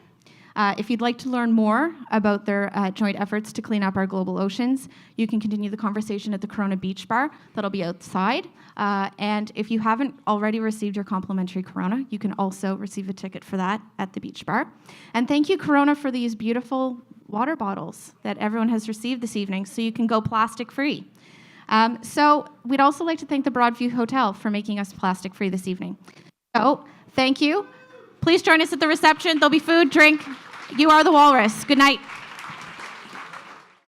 If you'd like to learn more about their joint efforts to clean up our global oceans, you can continue the conversation at the Corona Beach Bar. That'll be outside. And if you haven't already received your complimentary Corona, you can also receive a ticket for that at the Beach Bar. And thank you, Corona, for these beautiful water bottles that everyone has received this evening, so you can go plastic-free. So we'd also like to thank the Broadview Hotel for making us plastic-free this evening. So thank you. Please join us at the reception. There'll be food, drink. You are the Walrus. Good night.